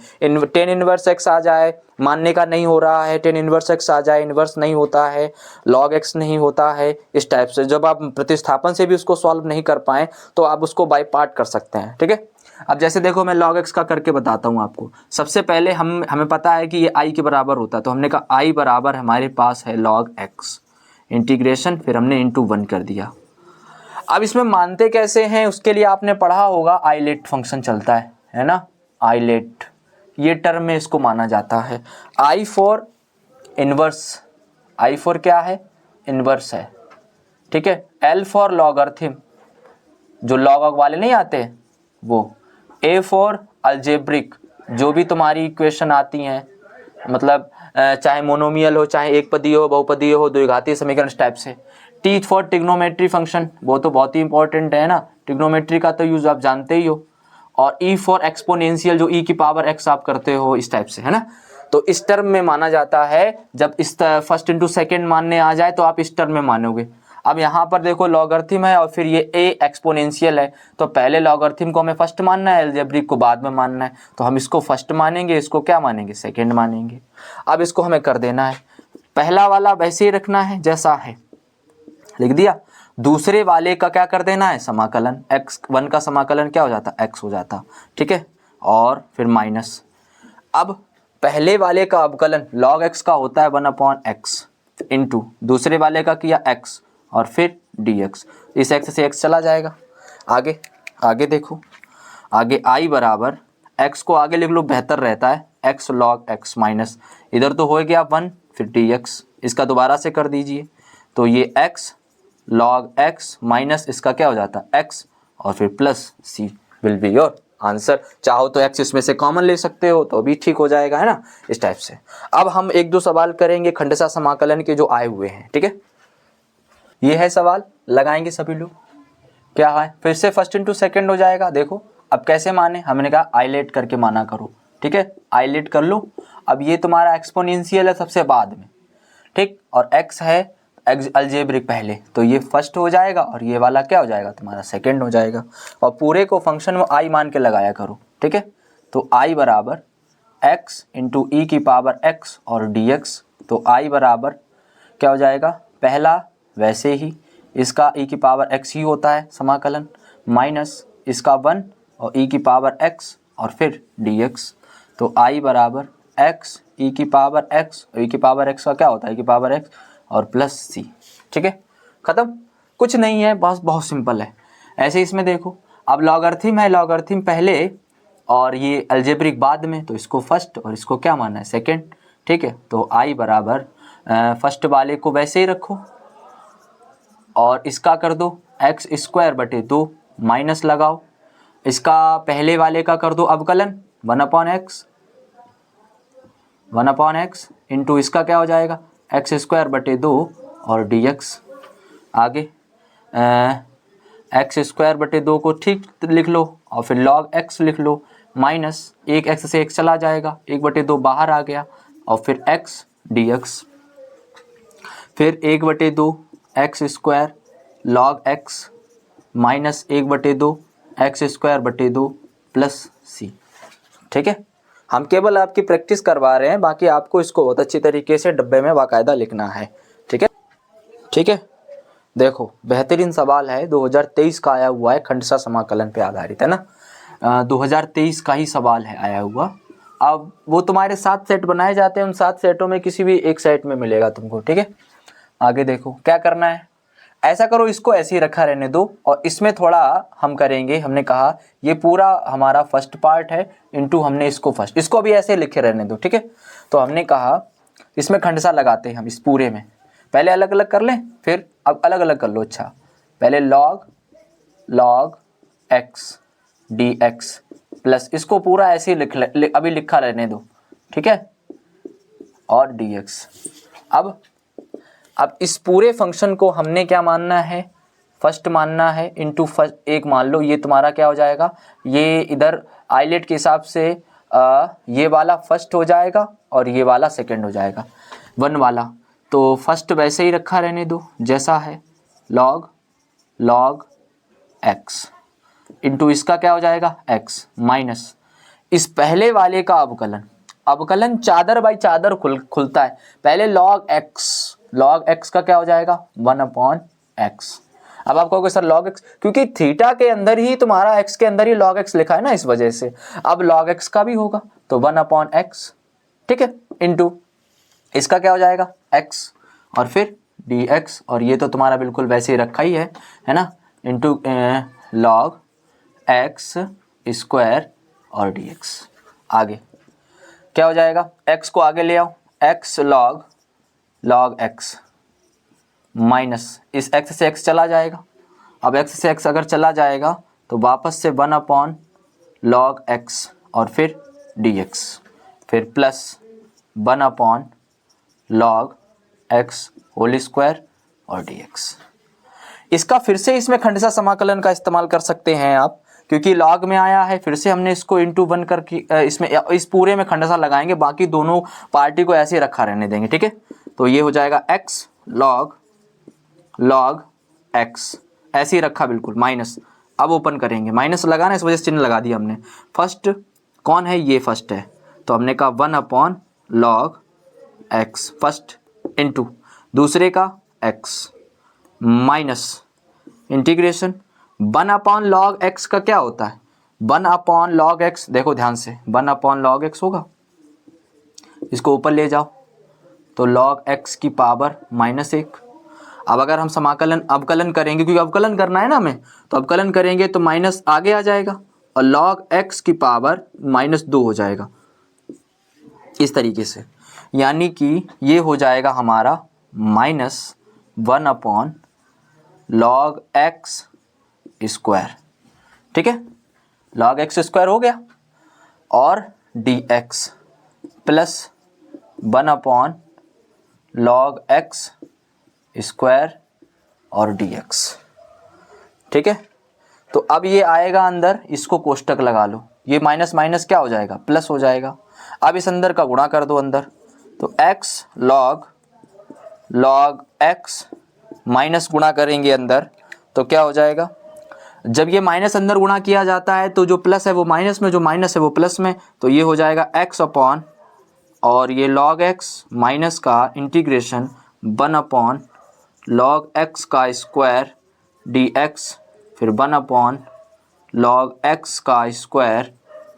टेन इनवर्स एक्स आ जाए, मानने का नहीं हो रहा है, टेन इनवर्स एक्स आ जाए, इनवर्स नहीं होता है, लॉग एक्स नहीं होता है, इस टाइप से। जब आप प्रतिस्थापन से भी उसको सॉल्व नहीं कर पाएँ तो आप उसको बाय पार्ट कर सकते हैं, ठीक है। अब जैसे देखो मैं log x का करके बताता हूँ आपको। सबसे पहले हमें पता है कि ये i के बराबर होता है, तो हमने कहा i बराबर हमारे पास है log x, इंटीग्रेशन, फिर हमने इंटू 1 कर दिया। अब इसमें मानते कैसे हैं, उसके लिए आपने पढ़ा होगा आइलेट फंक्शन चलता है ना, आइलेट, ये टर्म में इसको माना जाता है। I for inverse, I for क्या है, इनवर्स है, ठीक है। एल फॉर लॉगरिथम, जो लॉग वाले नहीं आते वो। ए फॉर अलजेब्रिक, जो भी तुम्हारी इक्वेशन आती हैं, मतलब चाहे मोनोमियल हो, चाहे एक पदीय हो, बहुपदीय हो, द्विघातीय समीकरण, इस टाइप से। टी फॉर ट्रिग्नोमेट्री फंक्शन, वो तो बहुत ही इंपॉर्टेंट है ना, ट्रिग्नोमेट्री का तो यूज आप जानते ही हो। और ई फॉर एक्सपोनेंशियल, जो ई की पावर एक्स आप करते हो, इस टाइप से, है ना। तो इस टर्म में माना जाता है, जब इस फर्स्ट इंटू सेकेंड मानने आ जाए तो आप इस टर्म में मानोगे। अब यहाँ पर देखो लॉगरिथम है और फिर ये ए एक्सपोनेंशियल है, तो पहले लॉगरिथम को हमें फर्स्ट मानना है, अलजेब्रिक को बाद में मानना है, तो हम इसको फर्स्ट मानेंगे, इसको क्या मानेंगे, सेकंड मानेंगे। अब इसको हमें कर देना है, पहला वाला वैसे ही रखना है जैसा है, लिख दिया। दूसरे वाले का क्या कर देना है, समाकलन, x1 का समाकलन क्या हो जाता, x हो जाता, ठीक है, और फिर माइनस। अब पहले वाले का अवकलन log x का होता है 1/x इंटू दूसरे वाले का किया x और फिर dx, इस x से x चला जाएगा। आगे आगे देखो, आगे i बराबर x को आगे लिख लो, बेहतर रहता है, x log x माइनस, इधर तो हो गया 1, फिर dx, इसका दोबारा से कर दीजिए, तो ये x log x माइनस इसका क्या हो जाता है x और फिर plus c will be your answer. चाहो तो x इसमें से कॉमन ले सकते हो तो भी ठीक हो जाएगा, है ना, इस टाइप से। अब हम एक दो सवाल करेंगे खंडसा समाकलन के जो आए हुए हैं, ठीक है। ये है सवाल, लगाएंगे सभी लोग, क्या है, फिर से फर्स्ट इंटू सेकेंड हो जाएगा। देखो अब कैसे माने, हमने कहा आइलेट करके माना करो, ठीक है, आइलेट कर लो। अब ये तुम्हारा एक्सपोनेंशियल है सबसे बाद में, ठीक, और x है अलजेब्रिक पहले, तो ये फर्स्ट हो जाएगा और ये वाला क्या हो जाएगा तुम्हारा, सेकंड हो जाएगा। और पूरे को फंक्शन में i मान के लगाया करो, ठीक है। तो i बराबर x इंटू ई की पावर x और dx, तो i बराबर क्या हो जाएगा, पहला वैसे ही इसका e की पावर x ही होता है समाकलन, माइनस इसका 1 और e की पावर x और फिर dx, तो i बराबर x e की पावर x और e की पावर x का क्या होता है, e की पावर x और प्लस c, ठीक है, खत्म। कुछ नहीं है, बस बहुत सिंपल है। ऐसे इसमें देखो, अब लॉगरिथम है, लॉगरिथम पहले और ये अलजेब्रिक बाद में, तो इसको फर्स्ट और इसको क्या मानना है, सेकंड, ठीक है। तो i बराबर फर्स्ट वाले को वैसे ही रखो और इसका कर दो x स्क्वायर बटे 2 माइनस लगाओ, इसका पहले वाले का कर दो अवकलन 1/x इंटू इसका क्या हो जाएगा, x स्क्वायर बटे 2 और dx। आगे x स्क्वायर बटे 2 को ठीक लिख लो और फिर log x लिख लो, माइनस एक x से x चला जाएगा, 1/2 बाहर आ गया और फिर x dx, फिर 1/2 x square log x minus 1/2 x square बटे 2 प्लस c, ठीक है। हम केवल आपकी प्रैक्टिस करवा रहे हैं, बाकी आपको इसको बहुत अच्छी तरीके से डब्बे में बाकायदा लिखना है, ठीक है, ठीक है। देखो बेहतरीन सवाल है, 2023 का आया हुआ है, खंडसा समाकलन पे आधारित है ना, 2023 का ही सवाल है आया हुआ। अब वो तुम्हारे 7 सेट बनाए जाते हैं, उन 7 सेटों में किसी भी एक सेट में मिलेगा तुमको, ठीक है। आगे देखो क्या करना है, ऐसा करो, इसको ऐसे ही रखा रहने दो और इसमें थोड़ा हम करेंगे, हमने कहा ये पूरा हमारा फर्स्ट पार्ट है इंटू हमने इसको फर्स्ट, इसको भी ऐसे लिखे रहने दो, ठीक है। तो हमने कहा इसमें खंडसा लगाते हैं हम इस पूरे में, पहले अलग अलग कर लें फिर अब अलग अलग कर लो। अच्छा पहले log x dx प्लस इसको पूरा ऐसे ही अभी लिखा रहने दो, ठीक है, और dx। अब इस पूरे फंक्शन को हमने क्या मानना है, फर्स्ट मानना है इंटू फर्स्ट, एक मान लो ये तुम्हारा क्या हो जाएगा, ये इधर आइलेट के हिसाब से ये वाला फर्स्ट हो जाएगा और ये वाला सेकंड हो जाएगा, 1 वाला। तो फर्स्ट वैसे ही रखा रहने दो जैसा है, log x इंटू इसका क्या हो जाएगा x माइनस इस पहले वाले का अवकलन चादर बाई चादर खुलता है। पहले log x का क्या हो जाएगा 1/x। अब आप कहोगे सर log x, क्योंकि थीटा के अंदर ही तुम्हारा x के अंदर ही log x लिखा है ना, इस वजह से अब log x का भी होगा तो 1/x, ठीक है, इंटू इसका क्या हो जाएगा x और फिर dx, और ये तो तुम्हारा बिल्कुल वैसे ही रखा ही है ना, इंटू log x स्क्वायर और dx। आगे क्या हो जाएगा, x को आगे ले आओ, x log x माइनस इस x से x चला जाएगा। अब x से x अगर चला जाएगा तो वापस से 1/log x और फिर dx, फिर plus 1/log x whole square और dx। इसका फिर से इसमें खंडसा समाकलन का इस्तेमाल कर सकते हैं आप, क्योंकि log में आया है, फिर से हमने इसको इंटू 1 करके इसमें इस पूरे में खंडसा लगाएंगे, बाकी दोनों पार्टी को ऐसे ही रखा रहने देंगे, ठीक है। तो ये हो जाएगा x log x ऐसे ही रखा बिल्कुल माइनस, अब ओपन करेंगे, माइनस लगाना इस वजह से चिन्ह लगा दिया हमने। फर्स्ट कौन है, ये फर्स्ट है, तो हमने कहा 1/log x फर्स्ट इंटू दूसरे का x minus integration 1/log x का क्या होता है 1/log x, देखो ध्यान से 1/log x होगा, इसको ऊपर ले जाओ तो log x की पावर -1। अब अगर हम अवकलन करेंगे, क्योंकि अवकलन करना है ना हमें, तो अवकलन करेंगे तो माइनस आगे आ जाएगा और log x की पावर -2 हो जाएगा इस तरीके से, यानी कि ये हो जाएगा हमारा -1/log x स्क्वायर, ठीक है, log x स्क्वायर हो गया, और dx plus 1/log x square और dx, ठीक है। तो अब ये आएगा अंदर, इसको कोष्टक लगा लो, ये माइनस माइनस क्या हो जाएगा प्लस हो जाएगा। अब इस अंदर का गुणा कर दो अंदर, तो x log x माइनस गुणा करेंगे अंदर तो क्या हो जाएगा, जब ये माइनस अंदर गुणा किया जाता है तो जो प्लस है वो माइनस में, जो माइनस है वो प्लस में, तो ये हो जाएगा x अपॉन और ये log x माइनस का इंटीग्रेशन 1/log x का स्क्वायर dx, फिर 1/log x का स्क्वायर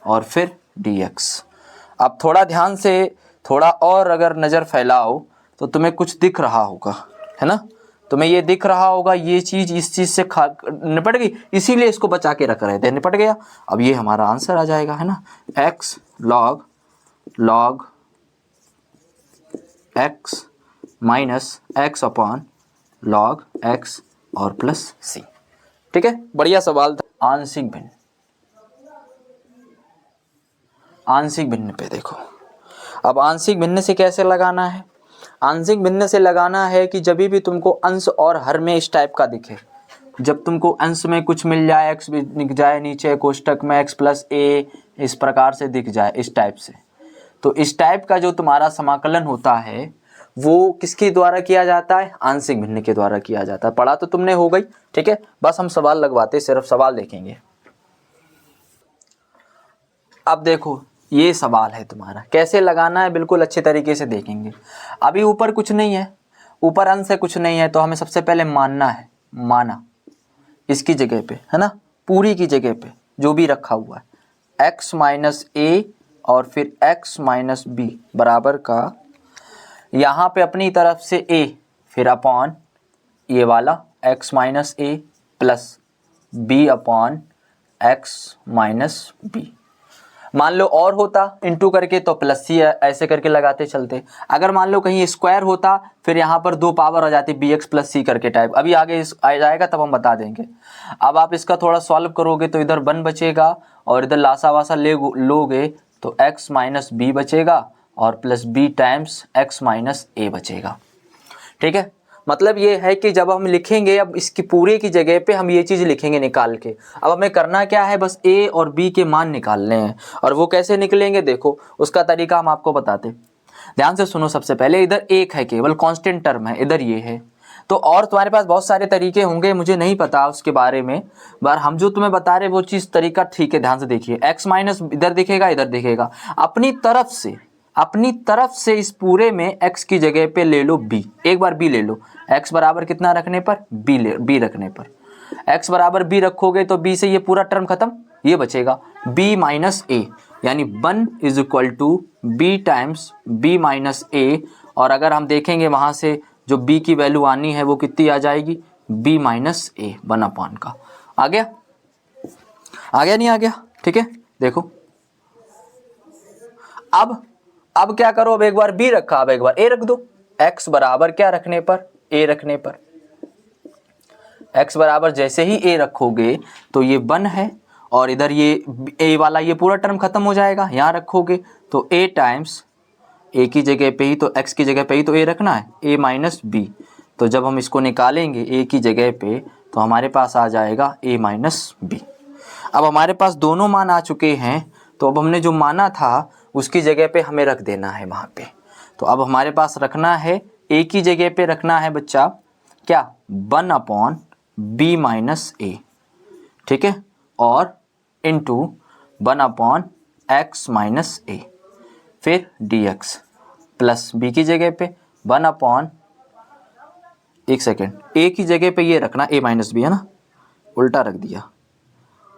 और फिर dx। अब थोड़ा ध्यान से थोड़ा और अगर नज़र फैलाओ तो तुम्हें कुछ दिख रहा होगा, है ना, तुम्हें ये दिख रहा होगा, ये चीज़ इस चीज़ से निपट गई, इसीलिए इसको बचा के रख रहे थे, निपट गया। अब ये हमारा आंसर आ जाएगा, है ना, x log x minus x upon log x और प्लस c, ठीक है, बढ़िया सवाल था। आंशिक भिन्न पे देखो, अब आंशिक भिन्न से कैसे लगाना है, आंशिक भिन्न से लगाना है कि जब भी तुमको अंश और हर में इस टाइप का दिखे, जब तुमको अंश में कुछ मिल जाए, x भी दिख जाए नीचे कोष्टक में x प्लस a इस प्रकार से दिख जाए इस टाइप से, तो इस टाइप का जो तुम्हारा समाकलन होता है वो किसके द्वारा किया जाता है, आंशिक भिन्न के द्वारा किया जाता है। पढ़ा तो तुमने हो गई, ठीक है, बस हम सवाल लगवाते, सिर्फ सवाल देखेंगे। अब देखो ये सवाल है तुम्हारा, कैसे लगाना है बिल्कुल अच्छे तरीके से देखेंगे। अभी ऊपर कुछ नहीं है, ऊपर अंश है कुछ नहीं है, तो हमें सबसे पहले मानना है, माना इसकी जगह पे, है ना, पूरी की जगह पे जो भी रखा हुआ है x माइनस ए और फिर x माइनस बी बराबर का, यहाँ पे अपनी तरफ से a फिर अपॉन ये वाला x minus A plus b upon x minus B. मान लो और होता इंटू करके तो प्लस सी ऐसे करके लगाते चलते, अगर मान लो कहीं स्क्वायर होता फिर यहाँ पर 2 पावर आ जाती bx प्लस सी करके टाइप, अभी आगे आ जाएगा तब हम बता देंगे। अब आप इसका थोड़ा सॉल्व करोगे तो इधर 1 बचेगा और इधर लासा वासा लोगे तो x माइनस बी बचेगा और plus B times x minus A बचेगा, ठीक है। मतलब ये है कि जब हम लिखेंगे, अब इसकी पूरे की जगह पे हम ये चीज़ लिखेंगे निकाल के। अब हमें करना क्या है, बस a और b के मान निकालने हैं, और वो कैसे निकलेंगे देखो उसका तरीका हम आपको बताते। ध्यान से सुनो, सबसे पहले इधर एक है केवल कांस्टेंट टर्म है, इधर ये है, तो और तुम्हारे पास बहुत सारे तरीके होंगे, मुझे नहीं पता उसके बारे में, पर हम जो तुम्हें बता रहे वो चीज़ तरीका ठीक है, ध्यान से देखिए। x माइनस इधर दिखेगा, इधर दिखेगा, अपनी तरफ से इस पूरे में x की जगह पे ले लो b, एक बार b ले लो। x बराबर कितना रखने पर, b रखने पर, x बराबर b रखोगे तो b से ये पूरा टर्म खत्म, ये बचेगा b माइनस ए, यानी 1 is equal to b times b minus A. और अगर हम देखेंगे वहाँ से जो b की वैल्यू आनी है वो कितनी आ जाएगी, b माइनस ए 1/, का आ गया, नहीं आ गया, ठीक है। देखो अब क्या करो, अब एक बार b रखा, अब एक बार a रख दो। x बराबर क्या रखने पर, a रखने पर, x बराबर जैसे ही a रखोगे तो ये 1 है, और इधर ये a वाला ये पूरा टर्म खत्म हो जाएगा, यहाँ रखोगे तो a टाइम्स a की जगह पे ही, तो x की जगह पे ही तो a रखना है, a माइनस बी। तो जब हम इसको निकालेंगे a की जगह पे तो हमारे पास आ जाएगा a माइनस बी। अब हमारे पास दोनों मान आ चुके हैं, तो अब हमने जो माना था उसकी जगह पे हमें रख देना है वहाँ पे। तो अब हमारे पास रखना है a की जगह पे रखना है बच्चा क्या, 1/b माइनस ए, ठीक है, और इंटू 1/x माइनस ए, फिर dx प्लस b की जगह पे 1 सेकेंड, a की जगह पे ये रखना a माइनस बी है ना, उल्टा रख दिया,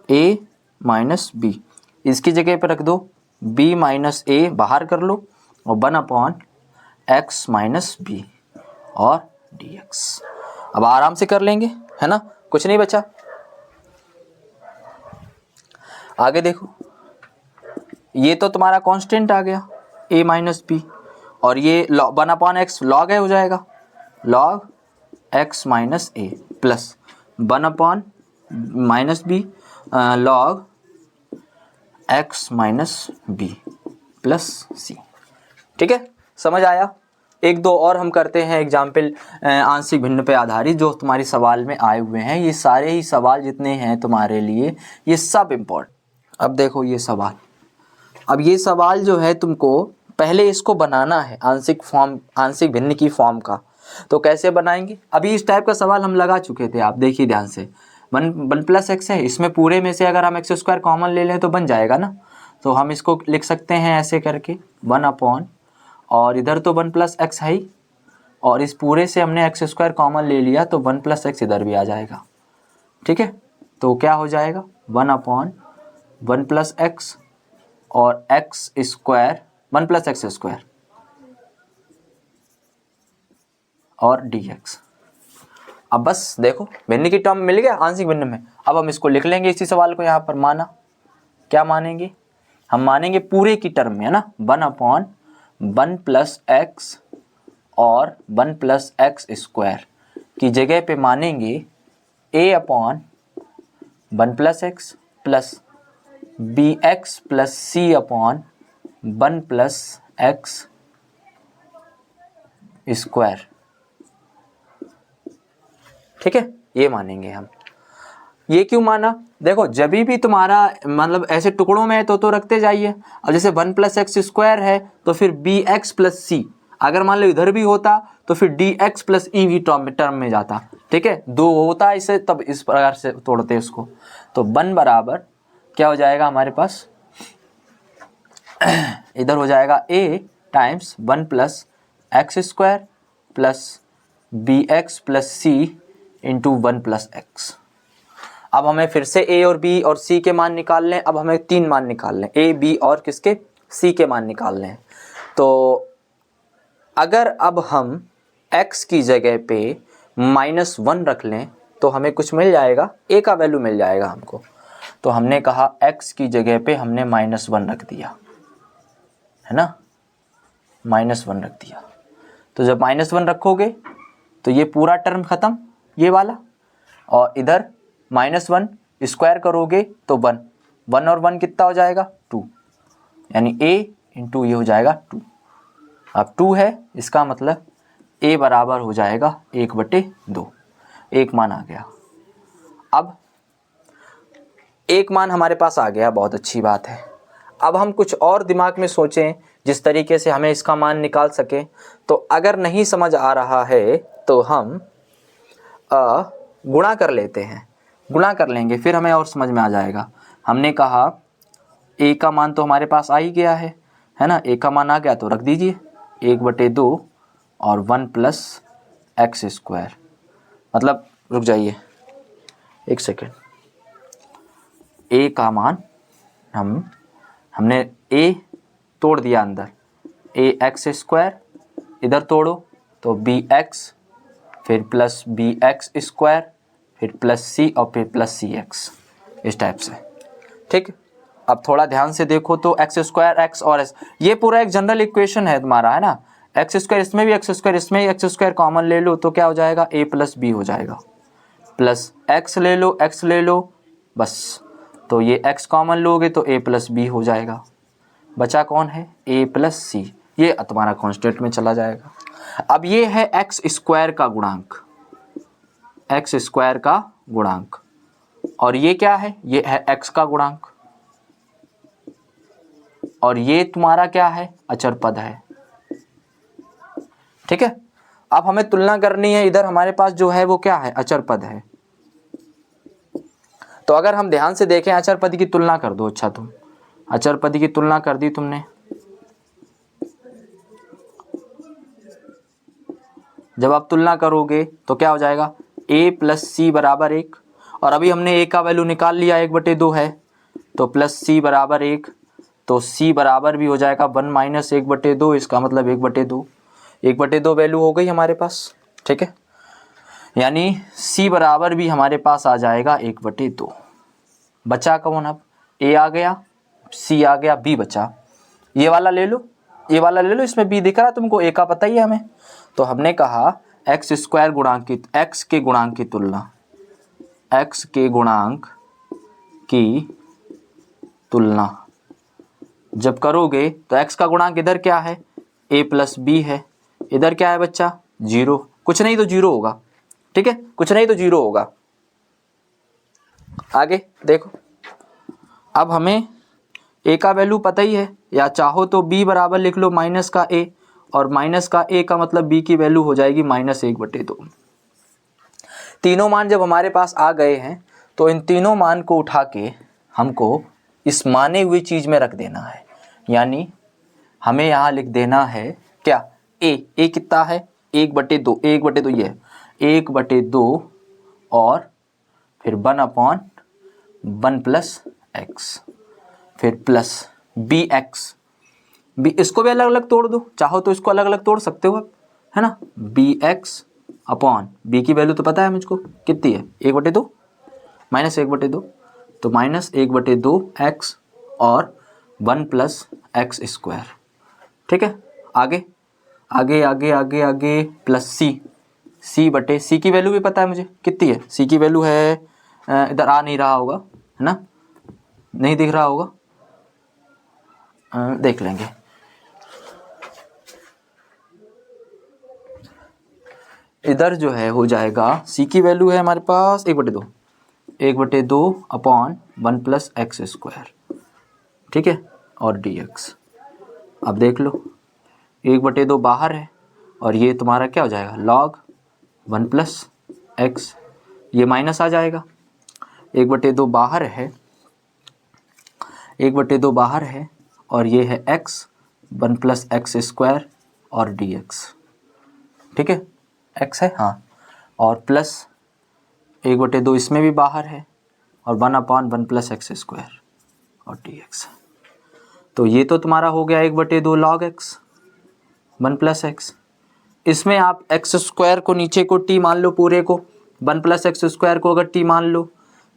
a माइनस बी, इसकी जगह पे रख दो b माइनस ए, बाहर कर लो, और 1/x माइनस बी और dx। अब आराम से कर लेंगे, है ना, कुछ नहीं बचा। आगे देखो, ये तो तुम्हारा कांस्टेंट आ गया a माइनस बी, और ये 1/x log है हो जाएगा, log x minus A plus 1/ minus बी log x minus B plus C, ठीक है, समझ आया। एक दो और हम करते हैं एग्जाम्पल आंशिक भिन्न पे आधारित, जो तुम्हारे सवाल में आए हुए हैं। ये सारे ही सवाल जितने हैं तुम्हारे लिए ये सब इम्पोर्टेंट। अब देखो ये सवाल, अब ये सवाल जो है तुमको पहले इसको बनाना है आंशिक भिन्न की फॉर्म का। तो कैसे बनाएंगे, अभी इस टाइप का सवाल हम लगा चुके थे, आप देखिए ध्यान से। 1 प्लस एक्स है, इसमें पूरे में से अगर हम एक्स स्क्वायर कॉमन ले लें तो बन जाएगा ना। तो हम इसको लिख सकते हैं ऐसे करके 1/, और इधर तो 1 प्लस एक्स है ही, और इस पूरे से हमने एक्स स्क्वायर कॉमन ले लिया तो 1 प्लस एक्स इधर भी आ जाएगा, ठीक है। तो क्या हो जाएगा 1/1 प्लस एक्स और x square 1 plus x square और dx। अब बस देखो भिन्न की टर्म मिल गया आंशिक भिन्न में। अब हम इसको लिख लेंगे इसी सवाल को यहाँ पर। माना क्या मानेंगे, हम मानेंगे पूरे की टर्म में, है ना, 1/1 प्लस एक्स और 1 प्लस एक्स स्क्वायर की जगह पे मानेंगे a/1 plus x plus bx plus c/1 plus x square, ठीक है, ये मानेंगे हम। ये क्यों माना, देखो जब भी तुम्हारा मतलब ऐसे टुकड़ों में है तो रखते जाइए। अब जैसे 1 प्लस एक्स स्क्वायर है तो फिर bx प्लस सी, अगर मान लो इधर भी होता तो फिर dx प्लस ई भी टर्म में जाता, ठीक है, दो होता इसे तब इस प्रकार से तोड़ते उसको। तो 1 बराबर क्या हो जाएगा हमारे पास, इधर हो जाएगा a times 1 plus x square plus bx plus c into 1 plus x. अब हमें फिर से a और b और c के मान निकाल लें। अब हमें 3 मान निकाल लें, a b और किसके, c के मान निकाल लें। तो अगर अब हम x की जगह पे -1 रख लें तो हमें कुछ मिल जाएगा, a का वैल्यू मिल जाएगा हमको। तो हमने कहा x की जगह पे हमने -1 रख दिया, है ना, -1 रख दिया। तो जब -1 रखोगे तो ये पूरा टर्म खत्म, ये वाला, और इधर -1 स्क्वायर करोगे तो 1 और 1 कितना हो जाएगा 2, यानी a इंटू ये हो जाएगा 2। अब 2 है, इसका मतलब a बराबर हो जाएगा 1/2, एक मान आ गया। अब एक मान हमारे पास आ गया, बहुत अच्छी बात है। अब हम कुछ और दिमाग में सोचें जिस तरीके से हमें इसका मान निकाल सकें। तो अगर नहीं समझ आ रहा है तो हम गुणा कर लेते हैं, गुणा कर लेंगे फिर हमें और समझ में आ जाएगा। हमने कहा a का मान तो हमारे पास आ ही गया है ना, a का मान आ गया तो रख दीजिए 1/2 और 1 + x²। मतलब रुक जाइए एक सेकेंड, a का मान हमने a तोड़ दिया अंदर, ax², इधर तोड़ो तो bx, फिर प्लस bx², फिर प्लस c और फिर प्लस cx, इस टाइप से। ठीक, अब थोड़ा ध्यान से देखो तो x² x और s, ये पूरा एक जनरल इक्वेशन है तुम्हारा, है ना। x², इसमें भी x², इसमें ही x² कॉमन ले लो तो क्या हो जाएगा, a + b हो जाएगा, प्लस x ले लो, x ले लो बस, तो ये x कॉमन लोगे तो a + b हो जाएगा। बचा कौन है, a + c, ये तुम्हारा कांस्टेंट में चला जाएगा। अब ये है x² का गुणांक, x² का गुणांक, और ये क्या है, ये है x का गुणांक, और ये तुम्हारा क्या है, अचर पद है। ठीक है, अब हमें तुलना करनी है, इधर हमारे पास जो है वो क्या है, अचर पद है। तो अगर हम ध्यान से देखें, अचर पद की तुलना कर दो। अच्छा, तुम अचर पद की तुलना कर दी तुमने, जब आप तुलना करोगे तो क्या हो जाएगा, a + c = 1, और अभी हमने a का वैल्यू निकाल लिया 1/2 है, तो प्लस c = 1, तो c बराबर भी हो जाएगा 1 - 1/2, इसका मतलब 1/2, 1/2 वैल्यू हो गई हमारे पास। ठीक है, यानी c बराबर भी हमारे पास आ जाएगा 1/2। बचा कौन, अब a आ गया, c आ गया, b बचा। ये वाला ले लो, ये वाला ले लो, इसमें b दिख रहा है तुमको, a का पता ही है हमें। तो हमने कहा x² गुणांक की, x के गुणांक की तुलना, x के गुणांक की तुलना जब करोगे तो x का गुणांक इधर क्या है, a + b है, इधर क्या है बच्चा, 0, कुछ नहीं तो 0 होगा। ठीक है, कुछ नहीं तो 0 होगा। आगे देखो, अब हमें a का वैल्यू पता ही है, या चाहो तो b बराबर लिख लो माइनस का a, और माइनस का a का मतलब b की वैल्यू हो जाएगी -1/2। तीनों मान जब हमारे पास आ गए हैं तो इन तीनों मान को उठा के हमको इस माने हुई चीज़ में रख देना है। यानी हमें यहाँ लिख देना है क्या, a कितना है, 1/2, 1/2 ये है 1/2, और फिर 1/1 + x, फिर प्लस bx, इसको भी अलग अलग तोड़ दो, चाहो तो इसको अलग अलग तोड़ सकते हो आप, है ना। bx अपॉन b की वैल्यू तो पता है मुझको कितनी है, 1/2 -1/2, तो -1/2 x और 1 + x²। ठीक है, आगे आगे आगे आगे आगे प्लस c की वैल्यू भी पता है मुझे कितनी है, c की वैल्यू है, इधर आ नहीं रहा होगा, है ना, नहीं दिख रहा होगा, देख लेंगे। इधर जो है हो जाएगा, c की वैल्यू है हमारे पास 1/2 अपॉन 1 + x²। ठीक है, और dx। अब देख लो 1/2 बाहर है, और ये तुम्हारा क्या हो जाएगा, log 1 + x, ये माइनस आ जाएगा, 1/2 बाहर है, 1/2 बाहर है, और ये है x 1 + x² और dx। ठीक है, x है हाँ, और प्लस 1/2 इसमें भी बाहर है, और 1/1 + x² और dx। तो ये तो तुम्हारा हो गया 1/2 log x 1 + x। इसमें आप x² को नीचे को t मान लो, पूरे को 1 + x² को अगर t मान लो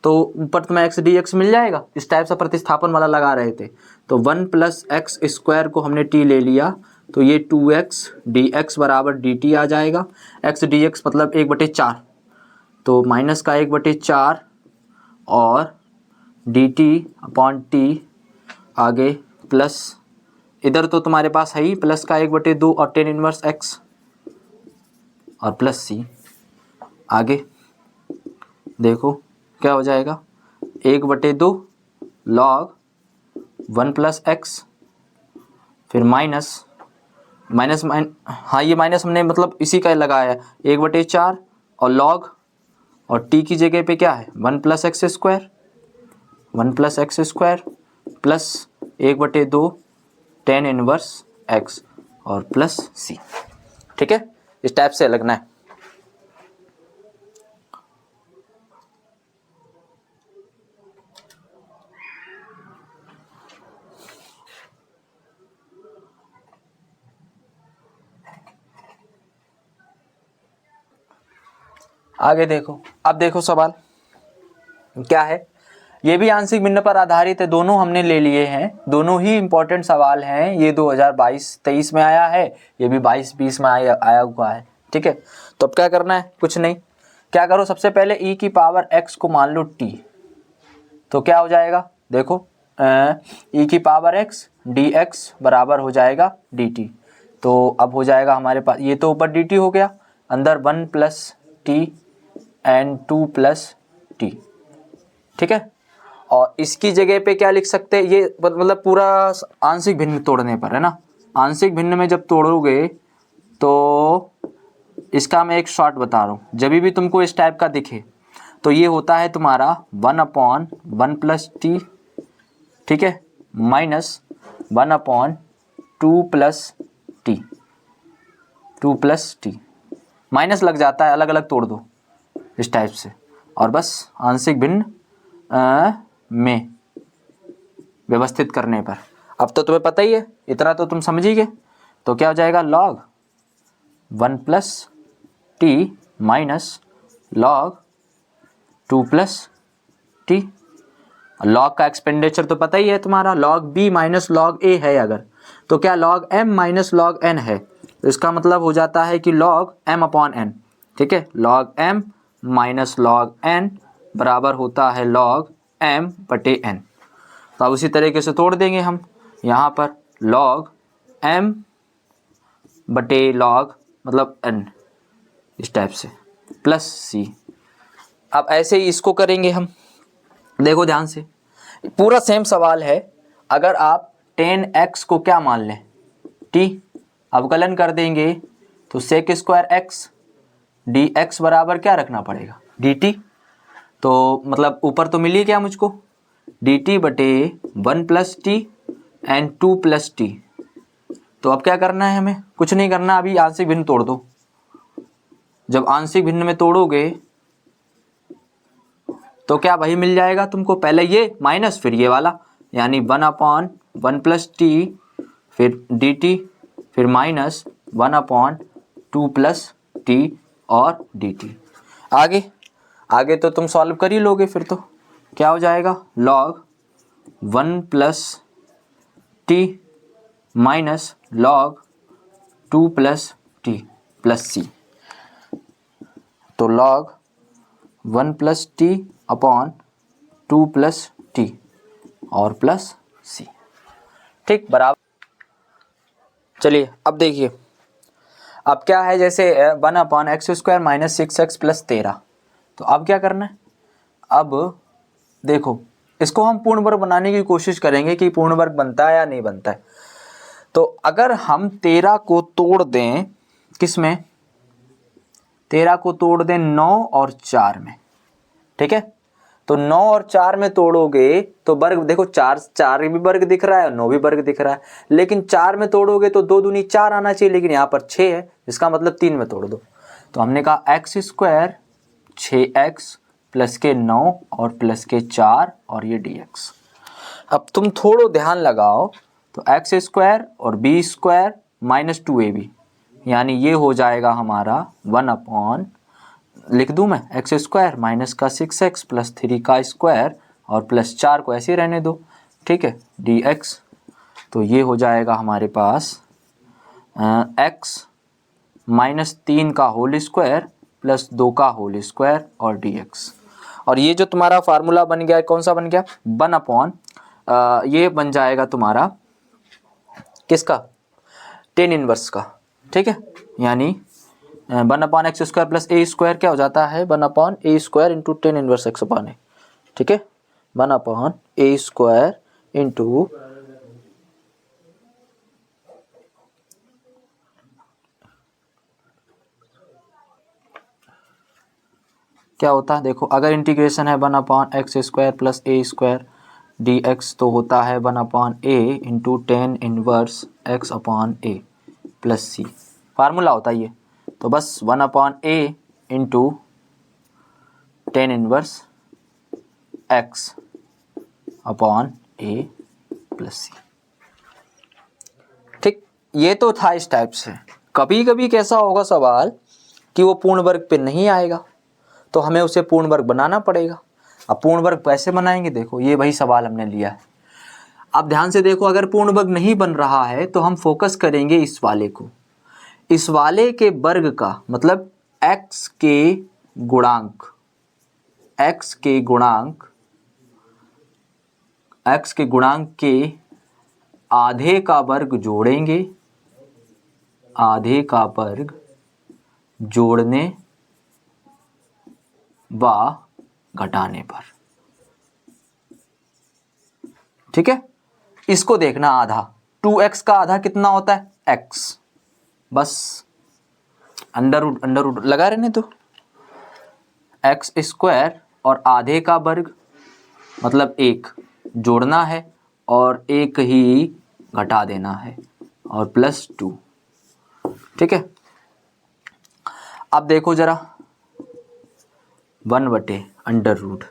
तो ऊपर तुम्हें x dx मिल जाएगा। इस टाइप से प्रतिस्थापन वाला लगा रहे थे, तो 1 + x² को हमने t ले लिया, तो ये 2x dx = dt आ जाएगा। x dx मतलब 1/4, तो माइनस का 1/4 और dt अपॉन t, आगे प्लस, इधर तो तुम्हारे पास है ही प्लस का 1/2 और tan इनवर्स x, और प्लस c। आगे देखो क्या हो जाएगा, 1/2 log 1 + x, फिर माइनस हाँ ये माइनस हमने मतलब इसी का लगाया है 1/4 और log और टी की जगह पे क्या है 1 plus x square, 1 plus x square plus 1/2 ten inverse x और प्लस सी। ठीक है, इस टाइप से लगना है। आगे देखो, अब देखो सवाल क्या है। ये भी आंशिक भिन्न पर आधारित है, दोनों हमने ले लिए हैं, दोनों ही इंपॉर्टेंट सवाल हैं। ये 2022-23 में आया है, ये भी 22-20 में आया हुआ है। ठीक है, तो अब क्या करना है, कुछ नहीं, क्या करो, सबसे पहले e की पावर x को मान लो t, तो क्या हो जाएगा, देखो e की पावर x dx बराबर हो जाएगा dt। तो अब हो जाएगा हमारे पास, ये तो ऊपर dt हो गया, अंदर 1 plus T and 2 plus T. ठीक है, और इसकी जगह पे क्या लिख सकते हैं, ये मतलब पूरा आंशिक भिन्न तोड़ने पर है ना। आंशिक भिन्न में जब तोड़ोगे तो इसका मैं एक शॉर्ट बता रहा हूँ, जब भी तुमको इस टाइप का दिखे तो ये होता है तुम्हारा 1/1 प्लस टी, ठीक है, minus 1/2 plus T, 2 plus T, minus लग जाता है, अलग अलग तोड़ दो इस टाइप से, और बस आंशिक भिन्न में व्यवस्थित करने पर। अब तो तुम्हें पता ही है, इतना तो तुम समझ ही गए। तो क्या हो जाएगा, log 1 plus T minus log 2 plus t. Log का एक्सपेंडिचर तो पता ही है तुम्हारा, log b minus log a है अगर, तो क्या log m minus log n है, तो इसका मतलब हो जाता है कि लॉग एम अपॉन एन। ठीक है, log m minus log n बराबर होता है लॉग एम बटे एन। तो अब उसी तरीके से तोड़ देंगे हम, यहाँ पर लॉग एम बटे लॉग मतलब एन, इस टाइप से, प्लस सी। अब ऐसे ही इसको करेंगे हम, देखो ध्यान से, पूरा सेम सवाल है। अगर आप 10x को क्या मान लें, t, अवकलन कर देंगे तो सेक स्क्वायर एक्स dx बराबर क्या रखना पड़ेगा, dt। तो मतलब ऊपर तो मिली क्या मुझको, dt बटे 1 plus T and 2 plus T. तो अब क्या करना है हमें, कुछ नहीं करना, अभी आंशिक भिन्न तोड़ दो। जब आंशिक भिन्न में तोड़ोगे तो क्या वही मिल जाएगा तुमको, पहले ये माइनस फिर ये वाला, यानी 1/1 प्लस टी फिर डी टी फिर माइनस 1/2 प्लस टी और डी टी। आगे आगे तो तुम सॉल्व कर ही लोगे, फिर तो क्या हो जाएगा, log 1 plus T minus log 2 plus T plus C. तो log 1 plus T upon 2 plus T और प्लस सी। ठीक, बराबर। चलिए अब देखिए, अब क्या है, जैसे 1/x² माइनस 6x प्लस 13। तो अब क्या करना है, अब देखो इसको हम पूर्ण वर्ग बनाने की कोशिश करेंगे कि पूर्ण वर्ग बनता है या नहीं बनता है। तो अगर हम 13 को तोड़ दें, किस में, 13 को तोड़ दें 9 और 4 में, ठीक है, तो 9 और 4 में तोड़ोगे तो वर्ग देखो, 4 भी वर्ग दिख रहा है, 9 भी वर्ग दिख रहा है, लेकिन 4 में तोड़ोगे तो 2 दूनी 4 आना चाहिए, लेकिन यहाँ पर 6 है, इसका मतलब 3 में तोड़ दो। तो हमने कहा x² 6x प्लस के 9 और प्लस के 4 और ये dx। अब तुम थोड़ा ध्यान लगाओ, तो x² और b² माइनस 2ab, यानी ये हो जाएगा हमारा 1/, लिख दूं मैं, x² माइनस का 6x प्लस 3 का स्क्वायर और प्लस 4 को ऐसे रहने दो, ठीक है, dx। तो ये हो जाएगा हमारे पास x माइनस 3 का होल स्क्वायर प्लस 2 का होल स्क्वायर और dx। और ये जो तुम्हारा फार्मूला बन गया, कौन सा बन गया, 1/, ये बन जाएगा तुम्हारा किसका, टेन इनवर्स का, ठीक है, यानी 1/x² प्लस a² क्या हो जाता है, 1/a² इंटू 10 इनवर्स x/a, ठीक है, 1/a² इंटू क्या होता है देखो, अगर इंटीग्रेशन है 1/x² प्लस ए स्क्वायर dx तो होता है 1/a into tan inverse x/a plus C, formula होता है ये। तो बस 1/a into tan inverse x/a plus C. ठीक, ये तो था इस टाइप से। कभी कभी कैसा होगा सवाल कि वो पूर्ण वर्ग पे नहीं आएगा, तो हमें उसे पूर्ण वर्ग बनाना पड़ेगा। अब पूर्ण वर्ग कैसे बनाएंगे, देखो ये वही सवाल हमने लिया है। अब ध्यान से देखो, अगर पूर्ण वर्ग नहीं बन रहा है तो हम फोकस करेंगे इस वाले को, इस वाले के वर्ग का मतलब x के गुणांक, x के गुणांक के आधे का वर्ग जोड़ेंगे, आधे का वर्ग जोड़ने व घटाने पर। ठीक है, इसको देखना आधा, 2x का आधा कितना होता है x, बस अंडर रूट लगा रहने दो, x² और आधे का वर्ग मतलब 1 जोड़ना है और 1 ही घटा देना है और प्लस 2। ठीक है, अब देखो जरा 1/√,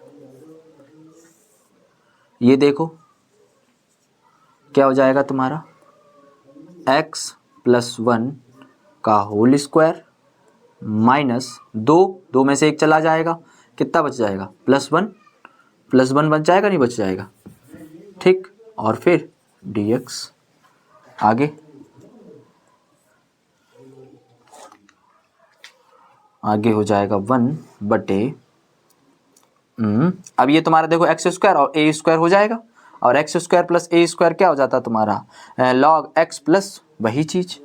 ये देखो क्या हो जाएगा तुम्हारा x + 1 का होल स्क्वायर माइनस 2 में से 1 चला जाएगा, कितना बच जाएगा +1 बच जाएगा, नहीं बच जाएगा। ठीक, और फिर dx आगे हो जाएगा 1/, अब ये तुम्हारा देखो x² और a² हो जाएगा, और x² प्लस a² क्या हो जाता है तुम्हारा log x प्लस वही चीज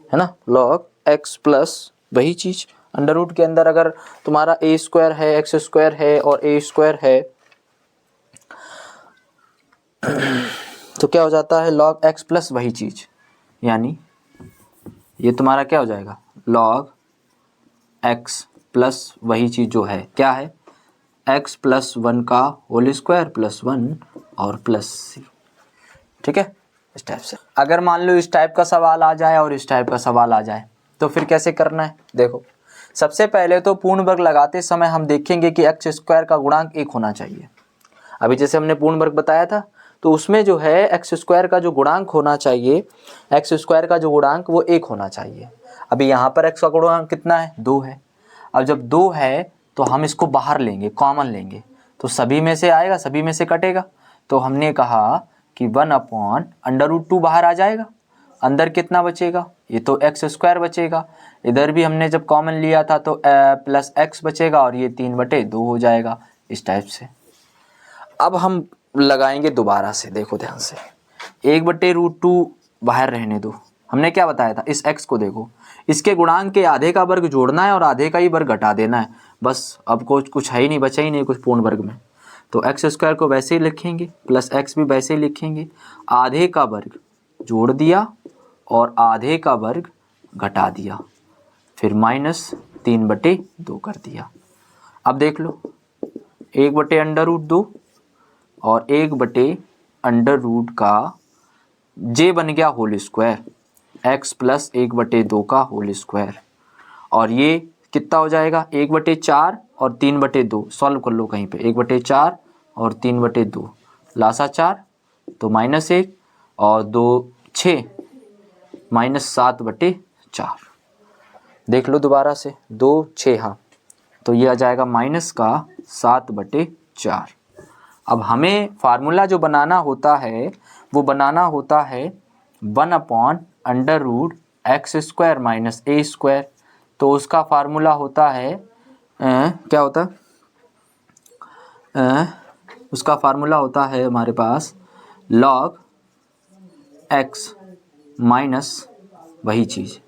है ना, log x प्लस वही चीज। अंडर रूट के अंदर अगर तुम्हारा a² है, x² है और a² है तो क्या हो जाता है log x प्लस वही चीज, यानी ये तुम्हारा क्या हो जाएगा log x प्लस वही चीज जो है क्या है x + 1 का होल स्क्वायर प्लस 1 और प्लस सी। ठीक है, इस टाइप से। अगर मान लो इस टाइप का सवाल आ जाए और इस टाइप का सवाल आ जाए तो फिर कैसे करना है, देखो सबसे पहले तो पूर्ण वर्ग लगाते समय हम देखेंगे कि x² का गुणांक 1 होना चाहिए। अभी जैसे हमने पूर्ण वर्ग बताया था तो उसमें जो है x² का जो गुणांक होना चाहिए, x² का जो गुणांक वो 1 होना चाहिए। अभी यहाँ पर x का गुणांक कितना है 2 है। अब जब 2 है तो हम इसको बाहर लेंगे, कॉमन लेंगे, तो सभी में से आएगा, सभी में से कटेगा। तो हमने कहा कि 1/√2 बाहर आ जाएगा, अंदर कितना बचेगा, ये तो x² बचेगा। इधर भी हमने जब कॉमन लिया था तो प्लस x बचेगा और ये 3/2 हो जाएगा, इस टाइप से। अब हम लगाएंगे दोबारा से, देखो ध्यान से, 1/√2 बाहर रहने दो। हमने क्या बताया था, इस x को देखो, इसके गुणांक के आधे का वर्ग जोड़ना है और आधे का ही वर्ग घटा देना है, बस। अब कुछ है ही नहीं, बचा ही नहीं कुछ पूर्ण वर्ग में। तो x² को वैसे ही लिखेंगे, प्लस x भी वैसे ही लिखेंगे, आधे का वर्ग जोड़ दिया और आधे का वर्ग घटा दिया, फिर -3/2 कर दिया। अब देख लो 1/√2 और 1/√2 का j बन गया होल स्क्वायर, x + 1/2 का होल स्क्वायर, और ये कितना हो जाएगा 1/4 और 3/2, सॉल्व कर लो कहीं पे, 1/4 और 3/2, लासा 4 तो -1 और 2 6 -7/4। देख लो दोबारा से, 2 6, हाँ, तो ये आ जाएगा -7/4। अब हमें फार्मूला जो बनाना होता है वो बनाना होता है 1/√x² - a²। तो उसका फार्मूला होता है क्या होता है, उसका फार्मूला होता है हमारे पास log x माइनस वही चीज़।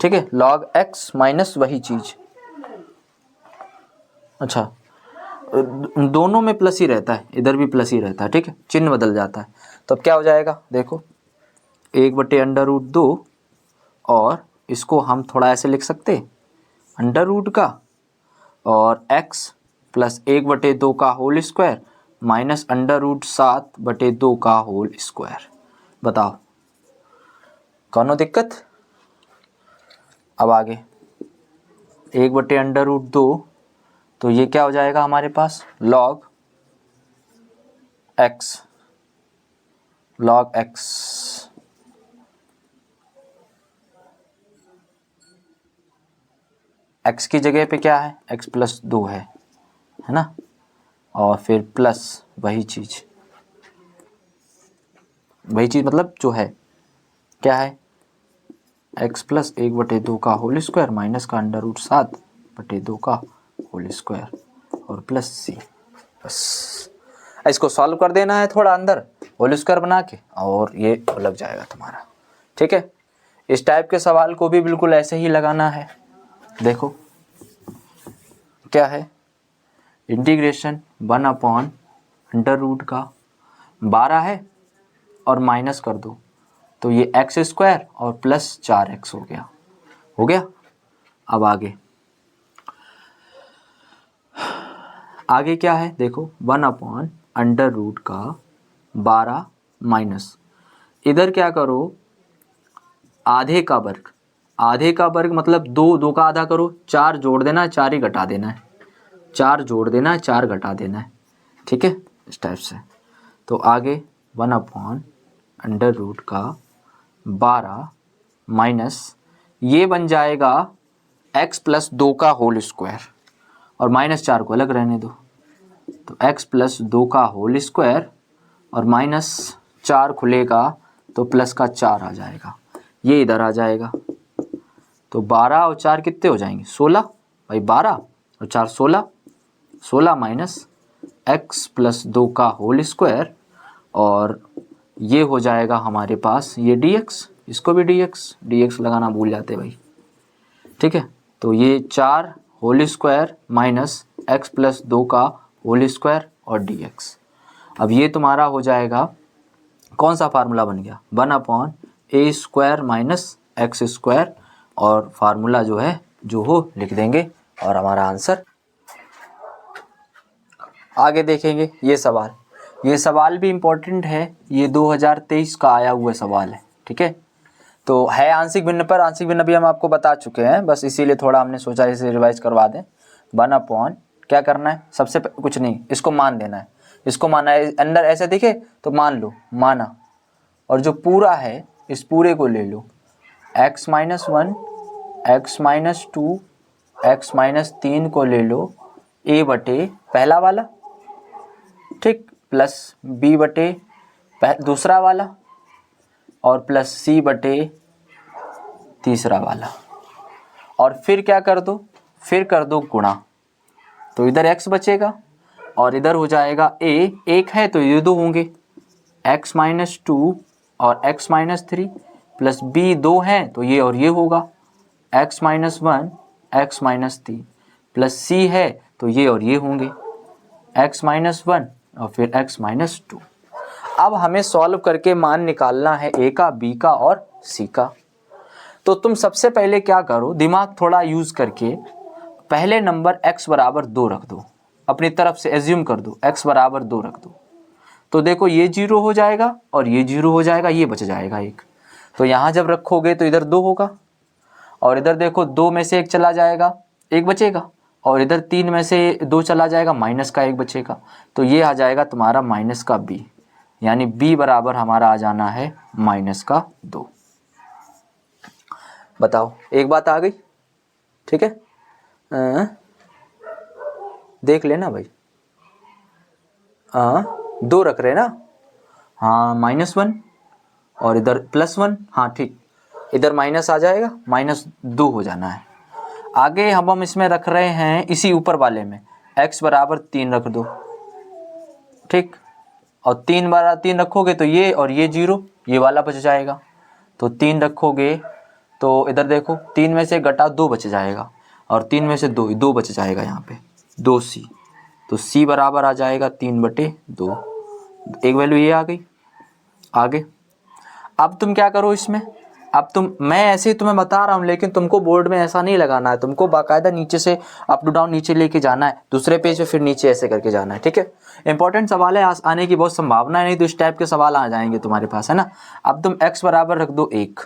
ठीक है, log x माइनस वही चीज़। अच्छा, दोनों में प्लस ही रहता है, इधर भी प्लस ही रहता है। ठीक है, चिन्ह बदल जाता है। तो अब क्या हो जाएगा, देखो 1/√2 और इसको हम थोड़ा ऐसे लिख सकते अंडर रूट का और x प्लस 1/2 का whole square minus under root 7/2 का होल स्क्वायर। बताओ कौनो दिक्कत? अब आगे 1/√2, तो ये क्या हो जाएगा हमारे पास log x x की जगह पे क्या है x प्लस 2 है ना, और फिर प्लस वही चीज़ मतलब जो है क्या है x प्लस 1/2 का होल स्क्वायर माइनस का अंडर रूट 7/2 का होल स्क्वायर और प्लस c। बस इसको सॉल्व कर देना है थोड़ा अंदर होल स्क्वायर बना के और ये लग जाएगा तुम्हारा। ठीक है, इस टाइप के सवाल को भी बिल्कुल ऐसे ही लगाना है। देखो क्या है, इंटीग्रेशन 1/√2 का 12 है और माइनस कर दो तो ये x² और प्लस 4x हो गया। अब आगे क्या है देखो 1/√2 का 12 माइनस इधर क्या करो आधे का वर्ग मतलब 2 का आधा करो, 4 जोड़ देना है 4 ही घटा देना है, 4 जोड़ देना है 4 घटा देना है। ठीक है, इस टाइप से। तो आगे 1/√2 का 12 माइनस ये बन जाएगा x प्लस 2 का होल स्क्वायर और माइनस 4 को अलग रहने दो, तो x प्लस 2 का होल स्क्वायर और माइनस 4 खुलेगा तो प्लस का 4 आ जाएगा, ये इधर आ जाएगा। तो 12 और 4 कितने हो जाएंगे 16 भाई, 12 और 4 16 माइनस x प्लस 2 का होल स्क्वायर और ये हो जाएगा हमारे पास ये dx, इसको भी dx लगाना भूल जाते भाई। ठीक है, तो ये 4 whole square minus x plus 2 का होल स्क्वायर और dx। अब ये तुम्हारा हो जाएगा कौन सा फार्मूला बन गया 1/a² माइनस x² और फार्मूला जो है जो हो लिख देंगे और हमारा आंसर। आगे देखेंगे ये सवाल भी इम्पोर्टेंट है, ये 2023 का आया हुआ सवाल है। ठीक है, तो है आंशिक भिन्न पर, आंशिक भिन्न भी हम आपको बता चुके हैं, बस इसीलिए थोड़ा हमने सोचा इसे रिवाइज करवा दें। 1/ क्या करना है सबसे कुछ नहीं, इसको मान देना है, इसको माना है अंदर ऐसे दिखे तो मान लो माना, और जो पूरा है इस पूरे को ले लो x-1 x-2 x-3 को ले लो a बटे पहला वाला, ठीक, प्लस b बटे दूसरा वाला और प्लस c बटे तीसरा वाला, और फिर क्या कर दो, फिर कर दो गुणा, तो इधर x बचेगा और इधर हो जाएगा a, एक है तो ये 2 होंगे x-2 और x-3 प्लस b 2 है तो ये और ये होगा x-1 x-3 प्लस c है तो ये और ये होंगे x-1 और फिर x-2। अब हमें सॉल्व करके मान निकालना है a का, b का और c का। तो तुम सबसे पहले क्या करो, दिमाग थोड़ा यूज करके पहले नंबर x बराबर 2 रख दो, अपनी तरफ से एज्यूम कर दो x बराबर 2 रख दो, तो देखो ये 0 हो जाएगा और ये 0 हो जाएगा, ये बच जाएगा 1। तो यहाँ जब रखोगे तो इधर 2 होगा और इधर देखो 2 में से 1 चला जाएगा 1 बचेगा, और इधर 3 में से 2 चला जाएगा माइनस का 1 बचेगा, तो ये आ जाएगा तुम्हारा माइनस का b, यानी b बराबर हमारा आ जाना है माइनस का 2। बताओ एक बात आ गई? ठीक है, देख लेना भाई, 2 रख रहे ना, हाँ -1 और इधर +1, हाँ ठीक, इधर माइनस आ जाएगा, -2 हो जाना है। आगे हम इसमें रख रहे हैं इसी ऊपर वाले में x बराबर 3 रख दो, ठीक, और 3 रखोगे तो ये और ये 0, ये वाला बच जाएगा, तो 3 रखोगे तो इधर देखो 3 में से घटा 2 बच जाएगा और 3 में से 2 बच जाएगा, यहाँ पे 2c, तो c बराबर आ जाएगा 3/2, एक वैल्यू ये आ गई। आगे अब तुम क्या करो, इसमें अब मैं ऐसे ही तुम्हें बता रहा हूँ, लेकिन तुमको बोर्ड में ऐसा नहीं लगाना है, तुमको बाकायदा नीचे से अप टू डाउन नीचे लेके जाना है, दूसरे पेज पे फिर नीचे ऐसे करके जाना है, ठीक है। इंपॉर्टेंट सवाल है, आने की बहुत संभावना है, नहीं तो इस टाइप के सवाल आ जाएंगे तुम्हारे पास, है ना। अब तुम x बराबर रख दो 1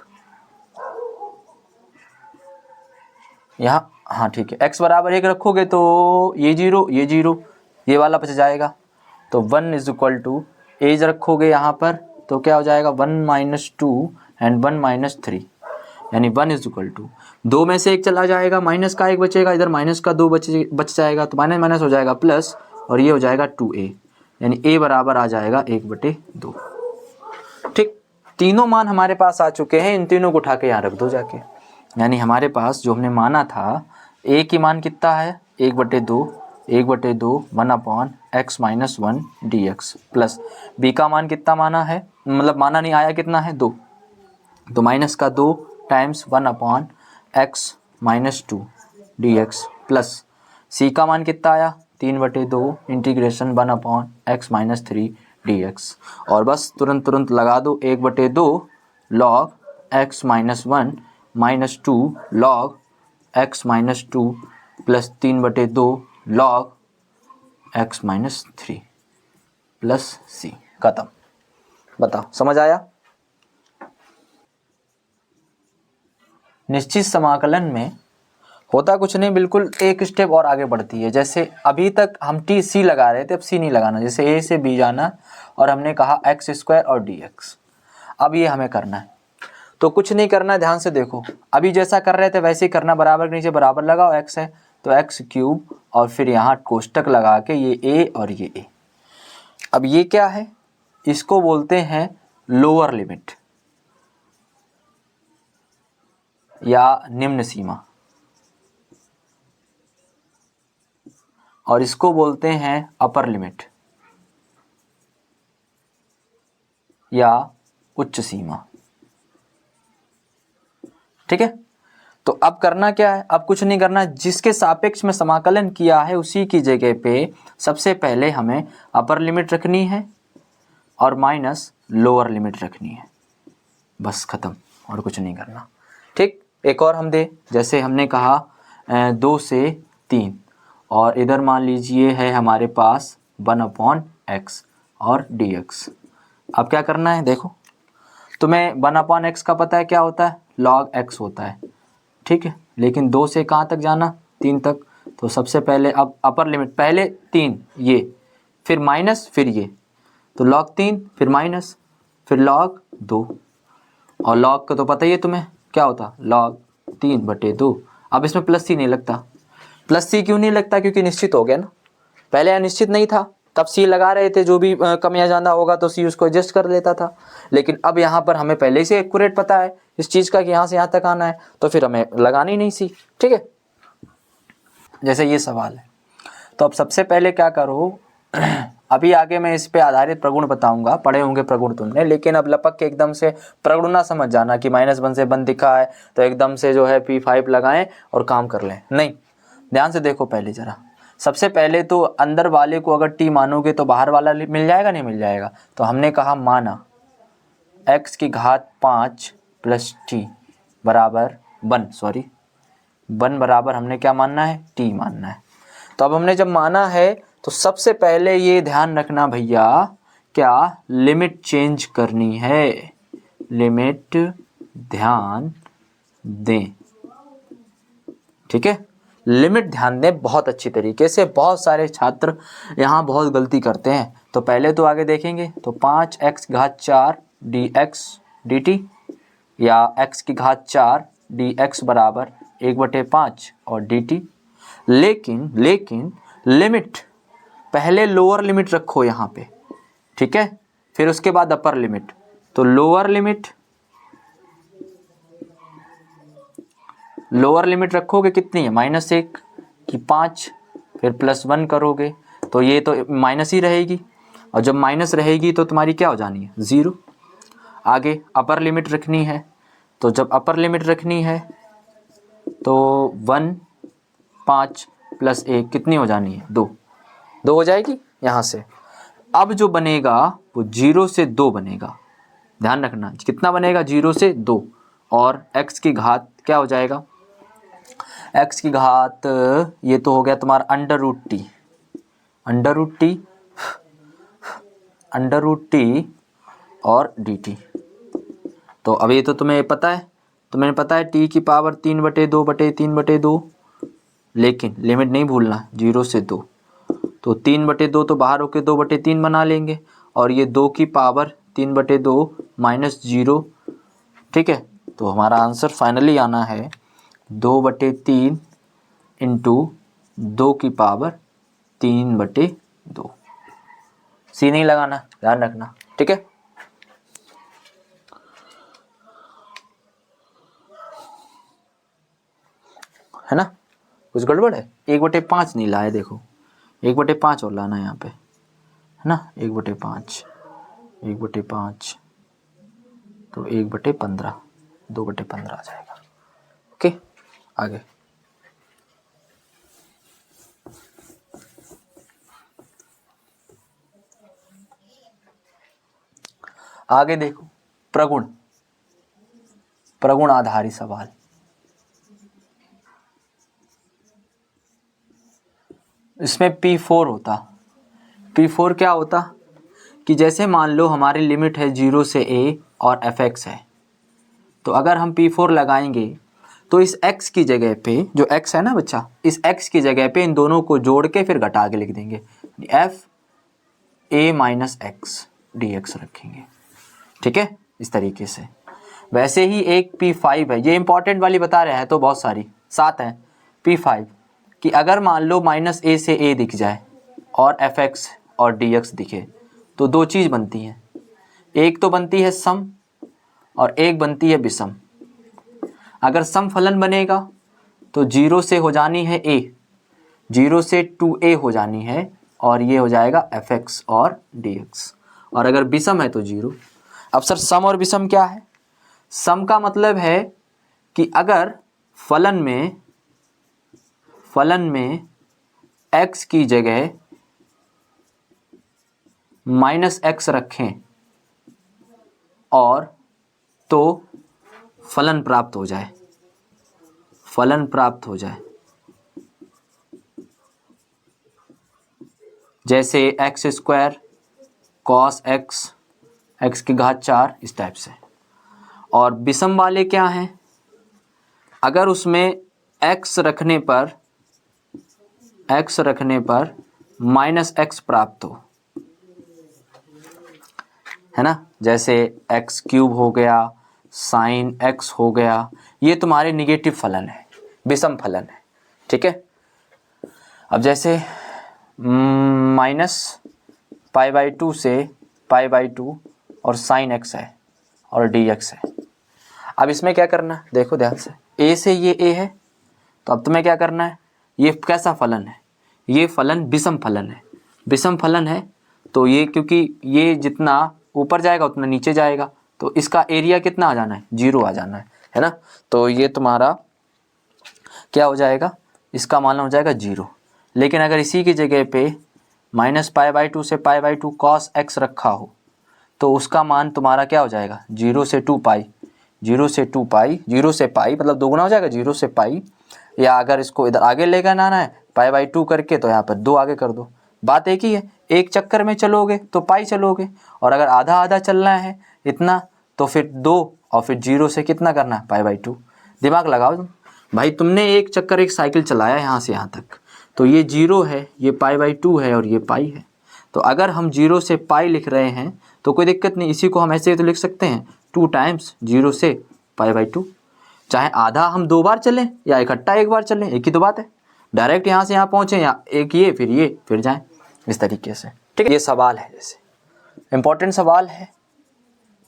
यहाँ, हाँ ठीक है, x बराबर 1 रखोगे तो ये 0 ये 0 ये वाला बच जाएगा, तो 1 इज इक्वल टू एज रखोगे यहाँ पर तो क्या हो जाएगा 1 - 2 एंड 1 - 3, यानी 1 इज इक्वल टू 2 में से 1 चला जाएगा, माइनस का 1 बचेगा, इधर माइनस का 2 बच जाएगा, तो माइनस माइनस हो जाएगा प्लस, और ये हो जाएगा 2a, यानी a बराबर आ जाएगा 1/2। ठीक, तीनों मान हमारे पास आ चुके हैं, इन तीनों को उठा के यहाँ रख दो जाके, यानी हमारे पास जो हमने माना था a की मान कितना है 1/2 1/2 1/x - 1 dx, प्लस b का मान कितना माना है, मतलब माना नहीं आया, कितना है 2, तो माइनस का 2 times 1/x - 2 dx, plus c का मान कितना आया 3/2 इंटीग्रेशन 1/x - 3 dx, और बस तुरंत लगा दो 1/2 log x - 1 - 2 log x - 2 plus 3/2 log x - 3 plus c, खत्म। बताओ समझ आया। निश्चित समाकलन में होता कुछ नहीं, बिल्कुल एक स्टेप और आगे बढ़ती है। जैसे अभी तक हम टी सी लगा रहे थे, अब सी नहीं लगाना, जैसे ए से बी जाना और हमने कहा x² और dx, अब ये हमें करना है, तो कुछ नहीं करना, ध्यान से देखो, अभी जैसा कर रहे थे वैसे ही करना, बराबर के नीचे बराबर लगाओ, x है तो x³ और फिर यहाँ कोष्टक लगा के ये a और ये a। अब ये क्या है, इसको बोलते हैं लोअर लिमिट या निम्न सीमा, और इसको बोलते हैं अपर लिमिट या उच्च सीमा, ठीक है। तो अब करना क्या है, अब कुछ नहीं करना, जिसके सापेक्ष में समाकलन किया है उसी की जगह पे सबसे पहले हमें अपर लिमिट रखनी है और माइनस लोअर लिमिट रखनी है, बस खत्म, और कुछ नहीं करना। ठीक, एक और हम दे, जैसे हमने कहा 2 से 3, और इधर मान लीजिए है हमारे पास 1/x और dx। अब क्या करना है, देखो तुम्हें 1/x का पता है क्या होता है, log x होता है, ठीक है, लेकिन 2 से कहाँ तक जाना 3 तक, तो सबसे पहले अब अपर लिमिट, पहले 3 ये, फिर माइनस, फिर ये, तो log 3 फिर माइनस फिर log 2, और log का तो पता ही है तुम्हें क्या होता, log 3/2। अब इसमें प्लस सी नहीं लगता, प्लस सी क्यों नहीं लगता, क्योंकि निश्चित हो गया ना, पहले अनिश्चित नहीं था तब सी लगा रहे थे, जो भी कम या ज़्यादा होगा तो सी उसको एडजस्ट कर लेता था, लेकिन अब यहाँ पर हमें पहले से एक्यूरेट पता है इस चीज़ का कि यहाँ से यहाँ तक आना है, तो फिर हमें लगानी नहीं सी, ठीक है। जैसे ये सवाल है, तो अब सबसे पहले क्या करो अभी आगे मैं इस पे आधारित प्रगुण बताऊंगा, पढ़े होंगे प्रगुण तुमने, लेकिन अब लपक के एकदम से प्रगुण ना समझ जाना कि -1 से 1 दिखा है तो एकदम से जो है P5 लगाएं और काम कर लें, नहीं, ध्यान से देखो पहले जरा। सबसे पहले तो अंदर वाले को अगर t मानोगे तो बाहर वाला मिल जाएगा, नहीं मिल जाएगा, तो हमने कहा माना x⁵ प्लस t बराबर 1 बराबर हमने क्या मानना है, t मानना है। तो अब हमने जब माना है तो सबसे पहले ये ध्यान रखना भैया, क्या लिमिट चेंज करनी है, लिमिट ध्यान दें, ठीक है, लिमिट ध्यान दें बहुत अच्छी तरीके से। बहुत सारे छात्र यहाँ बहुत गलती करते हैं, तो पहले तो आगे देखेंगे, तो 5x⁴ dx dt या x⁴ dx बराबर 1/5 और dt, लेकिन लिमिट पहले लोअर लिमिट रखो यहाँ पे, ठीक है, फिर उसके बाद अपर लिमिट, तो लोअर लिमिट रखोगे कितनी है, -1 की 5, फिर +1 करोगे तो ये तो माइनस ही रहेगी, और जब माइनस रहेगी तो तुम्हारी क्या हो जानी है 0। आगे अपर लिमिट रखनी है, तो जब अपर लिमिट रखनी है तो 1 5 + 1 कितनी हो जानी है 2 हो जाएगी यहाँ से। अब जो बनेगा वो 0 से 2 बनेगा, ध्यान रखना कितना बनेगा 0 से 2, और x की घात क्या हो जाएगा, x की घात ये तो हो गया तुम्हारा अंडर रूट टी और dt। तो अब ये तो तुम्हें पता है, t की पावर 3/2 लेकिन लिमिट नहीं भूलना 0 से 2, तो 3/2 तो बाहर होके 2/3 बना लेंगे, और ये 2 की पावर 3/2 माइनस 0, ठीक है। तो हमारा आंसर फाइनली आना है 2/3 इंटू 2 की पावर 3/2। सी नहीं लगाना, ध्यान रखना, ठीक है। है ना, कुछ गड़बड़ है, 1/5 नहीं लाए, देखो 1/5 और लाना है यहाँ पे, है ना, 1/5 तो 1/15 2/15 आ जाएगा। ओके, आगे देखो, प्रगुण आधारित सवाल। इसमें P4 होता, P4 क्या होता कि जैसे मान लो हमारी लिमिट है 0 से a और fx है, तो अगर हम P4 लगाएंगे तो इस x की जगह पे, जो x है ना बच्चा, इस x की जगह पे इन दोनों को जोड़ के फिर घटा के लिख देंगे, f a minus x dx रखेंगे, ठीक है, इस तरीके से। वैसे ही एक P5 है, ये इंपॉर्टेंट वाली बता रहे हैं, तो बहुत सारी 7 हैं। P5 कि अगर मान लो माइनस a से a दिख जाए और fx और dx दिखे, तो दो चीज़ बनती हैं, एक तो बनती है सम और एक बनती है विषम। अगर सम फलन बनेगा तो 0 से हो जानी है a, 0 से 2a हो जानी है, और ये हो जाएगा fx और dx, और अगर विषम है तो 0। अब सर सम और विषम क्या है? सम का मतलब है कि अगर फलन में x की जगह माइनस x रखें और तो फलन प्राप्त हो जाए, जैसे x² cos x, x की घात 4, इस टाइप से। और विषम वाले क्या हैं? अगर उसमें x रखने पर माइनस x प्राप्त हो, है ना, जैसे x³ हो गया, साइन x हो गया, ये तुम्हारे निगेटिव फलन है, विषम फलन है, ठीक है। अब जैसे -π/2 से π/2 और sin x है और dx है। अब इसमें क्या करना है, देखो ध्यान से, a से ये a है, तो अब तुम्हें क्या करना है, ये कैसा फलन है, ये फलन विषम फलन है, तो ये क्योंकि ये जितना ऊपर जाएगा उतना नीचे जाएगा, तो इसका एरिया कितना आ जाना है, 0 आ जाना है ना। तो ये तुम्हारा क्या हो जाएगा, इसका मान हो जाएगा 0। लेकिन अगर इसी की जगह पे -π/2 से π/2 cos x रखा हो, तो उसका मान तुम्हारा क्या हो जाएगा, 0 से 2π, 0 से π मतलब दोगुना हो जाएगा, 0 से π, या अगर इसको इधर आगे लेकर आना है π/2 करके, तो यहाँ पर 2 आगे कर दो, बात एक ही है। एक चक्कर में चलोगे तो पाई चलोगे, और अगर आधा आधा चलना है इतना, तो फिर 2 और फिर 0 से कितना करना है, π/2। दिमाग लगाओ तुम भाई, तुमने एक चक्कर एक साइकिल चलाया यहाँ से यहाँ तक, तो ये 0 है, ये π/2 है और ये पाई है। तो अगर हम 0 से पाई लिख रहे हैं तो कोई दिक्कत नहीं, इसी को हम ऐसे तो लिख सकते हैं 2 टाइम्स 0 से π/2। चाहे आधा हम 2 बार चलें या इकट्ठा 1 बार चलें, एक ही तो बात है, डायरेक्ट यहाँ से यहाँ पहुँचें या एक ये फिर जाएं, इस तरीके से, ठीक है। ये सवाल है, जैसे इम्पोर्टेंट सवाल है,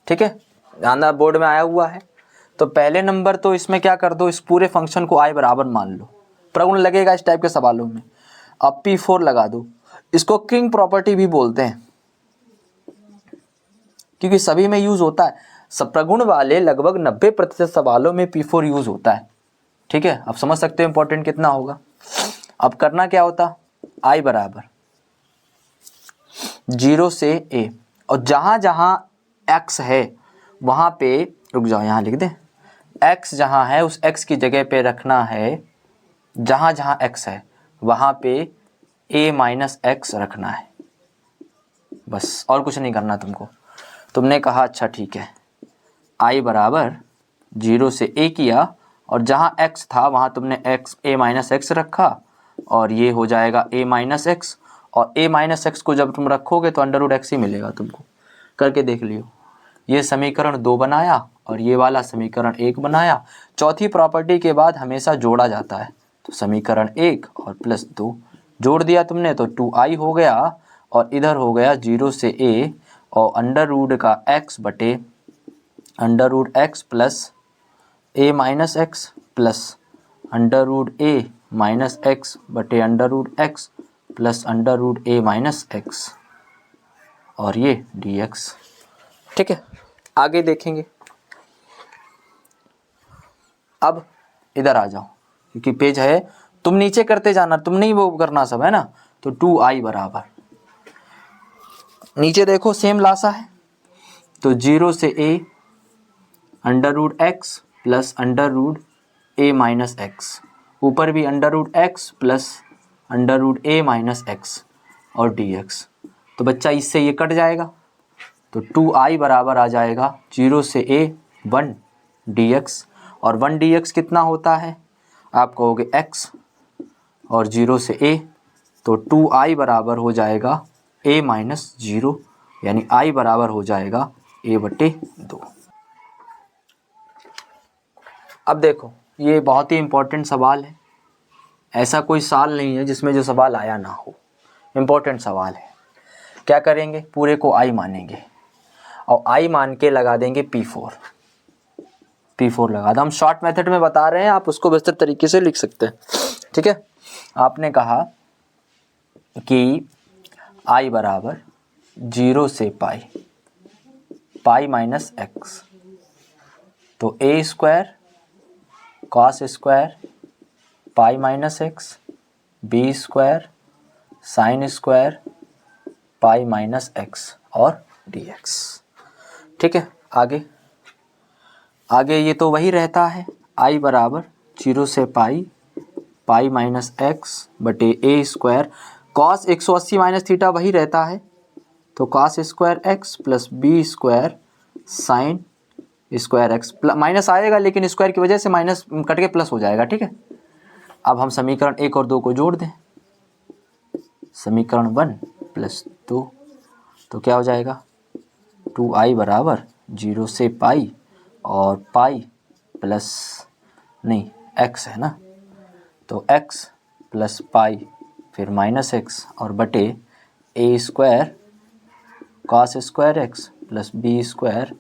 ठीक है, ध्यान बोर्ड में आया हुआ है। तो पहले नंबर तो इसमें क्या कर दो, इस पूरे फंक्शन को i बराबर मान लो, प्रगुण लगेगा इस टाइप के सवालों में। अब P4 लगा दो, इसको किंग प्रॉपर्टी भी बोलते हैं, क्योंकि सभी में यूज होता है, प्रगुण वाले लगभग 90% सवालों में P4 यूज होता है, ठीक है। अब समझ सकते हो इंपॉर्टेंट कितना होगा। अब करना क्या होता, i बराबर 0 से a, और जहाँ जहाँ x है वहाँ पे, रुक जाओ यहाँ लिख दें, x जहाँ है उस x की जगह पे रखना है, जहाँ जहाँ x है वहाँ पे a माइनस एक्स रखना है, बस और कुछ नहीं करना तुमको। तुमने कहा अच्छा ठीक है, i बराबर 0 से a किया और जहाँ x था वहाँ तुमने x a माइनस एक्स रखा और ये हो जाएगा a माइनस एक्स, और a माइनस एक्स को जब तुम रखोगे तो अंडर रूट एक्स ही मिलेगा तुमको। करके देख लियो। ये समीकरण 2 बनाया और ये वाला समीकरण 1 बनाया। चौथी प्रॉपर्टी के बाद हमेशा जोड़ा जाता है, तो समीकरण 1 और प्लस 2 जोड़ दिया तुमने तो 2i हो गया, और इधर हो गया 0 से a और अंडर रूट का x बटे under root x plus a minus x plus under root a minus x बटे under root x plus under root a minus x और ये dx। ठीक है, आगे देखेंगे। अब इधर आ जाओ, क्योंकि पेज है, तुम नीचे करते जाना, तुम नहीं वो करना सब है ना। तो 2i बराबर, नीचे देखो सेम लासा है, तो 0 से a under root x plus under root a minus x, ऊपर भी under root x plus under root a minus x और dx। तो बच्चा इससे ये कट जाएगा, तो 2i बराबर आ जाएगा 0 से a 1 dx, और 1 dx कितना होता है आप कहोगे x, और 0 से a, तो 2i बराबर हो जाएगा a माइनस 0, यानी i बराबर हो जाएगा a बटे 2। अब देखो ये बहुत ही इम्पोर्टेंट सवाल है, ऐसा कोई साल नहीं है जिसमें जो सवाल आया ना हो, इम्पोर्टेंट सवाल है। क्या करेंगे, पूरे को i मानेंगे और i मान के लगा देंगे P4 लगा दो। हम शॉर्ट मेथड में बता रहे हैं, आप उसको बेहतर तरीके से लिख सकते हैं। ठीक है, आपने कहा कि i बराबर 0 से पाई माइनस एक्स, तो a square cos square pi minus x, b square sine square pi minus x और dx। ठीक है, आगे ये तो वही रहता है, i बराबर 0 से पाई माइनस एक्स बटे a square, cos 180 minus theta वही रहता है, तो cos square x plus b square sine square x, minus आएगा लेकिन स्क्वायर की वजह से माइनस कट के प्लस हो जाएगा। ठीक है, अब हम समीकरण 1 और 2 को जोड़ दें, समीकरण 1 प्लस 2, तो क्या हो जाएगा 2i बराबर 0 से पाई और पाई प्लस नहीं x है ना, तो x प्लस पाई फिर माइनस एक्स और बटे a square cos square x plus b square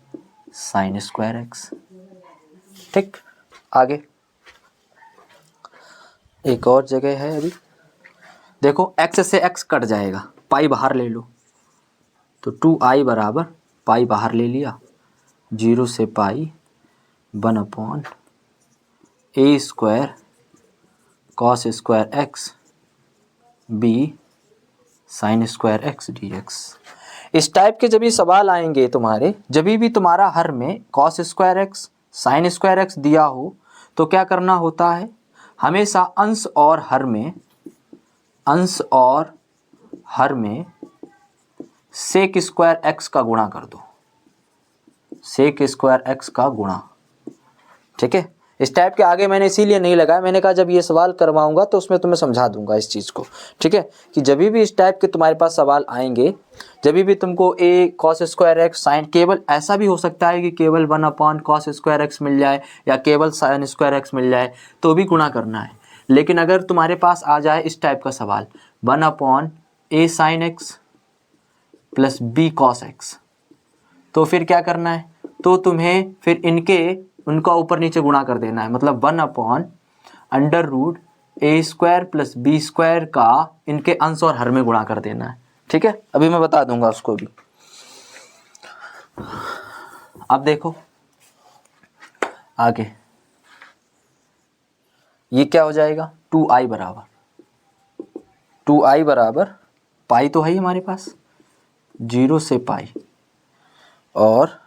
sine square x. ठीक, आगे एक और जगह है, अभी देखो x से x कट जाएगा, पाई बाहर ले लो, तो 2i बराबर पाई बाहर ले लिया, 0 से pi 1 upon a square cos square x b sine square x dx। इस टाइप के जब ये सवाल आएंगे तुम्हारे, जब भी तुम्हारा हर में cos square x sign square x दिया हो, तो क्या करना होता है, हमेशा अंश और हर में सेक स्क्वायर एक्स का गुणा कर दो, सेक स्क्वायर एक्स का गुणा। ठीक है, इस टाइप के आगे मैंने इसीलिए नहीं लगाया, मैंने कहा जब ये सवाल करवाऊंगा तो उसमें तुम्हें समझा दूंगा इस चीज़ को। ठीक है, कि जब भी इस टाइप के तुम्हारे पास सवाल आएंगे, जब भी तुमको a cos square x sine, केवल ऐसा भी हो सकता है कि केवल 1 अपॉन कॉस स्क्वायर एक्स मिल जाए या केवल साइन स्क्वायर एक्स मिल जाए, तो भी गुणा करना है। लेकिन अगर तुम्हारे पास आ जाए इस टाइप का सवाल 1 upon a sign x plus b cos x, तो फिर क्या करना है, तो तुम्हें फिर उनका ऊपर नीचे गुणा कर देना है, मतलब 1 upon under root a square plus b square का इनके अंश और हर में गुणा कर देना है। ठीक है, अभी मैं बता दूंगा उसको भी। अब देखो आगे ये क्या हो जाएगा, 2i बराबर पाई तो है ही हमारे पास, 0 से पाई और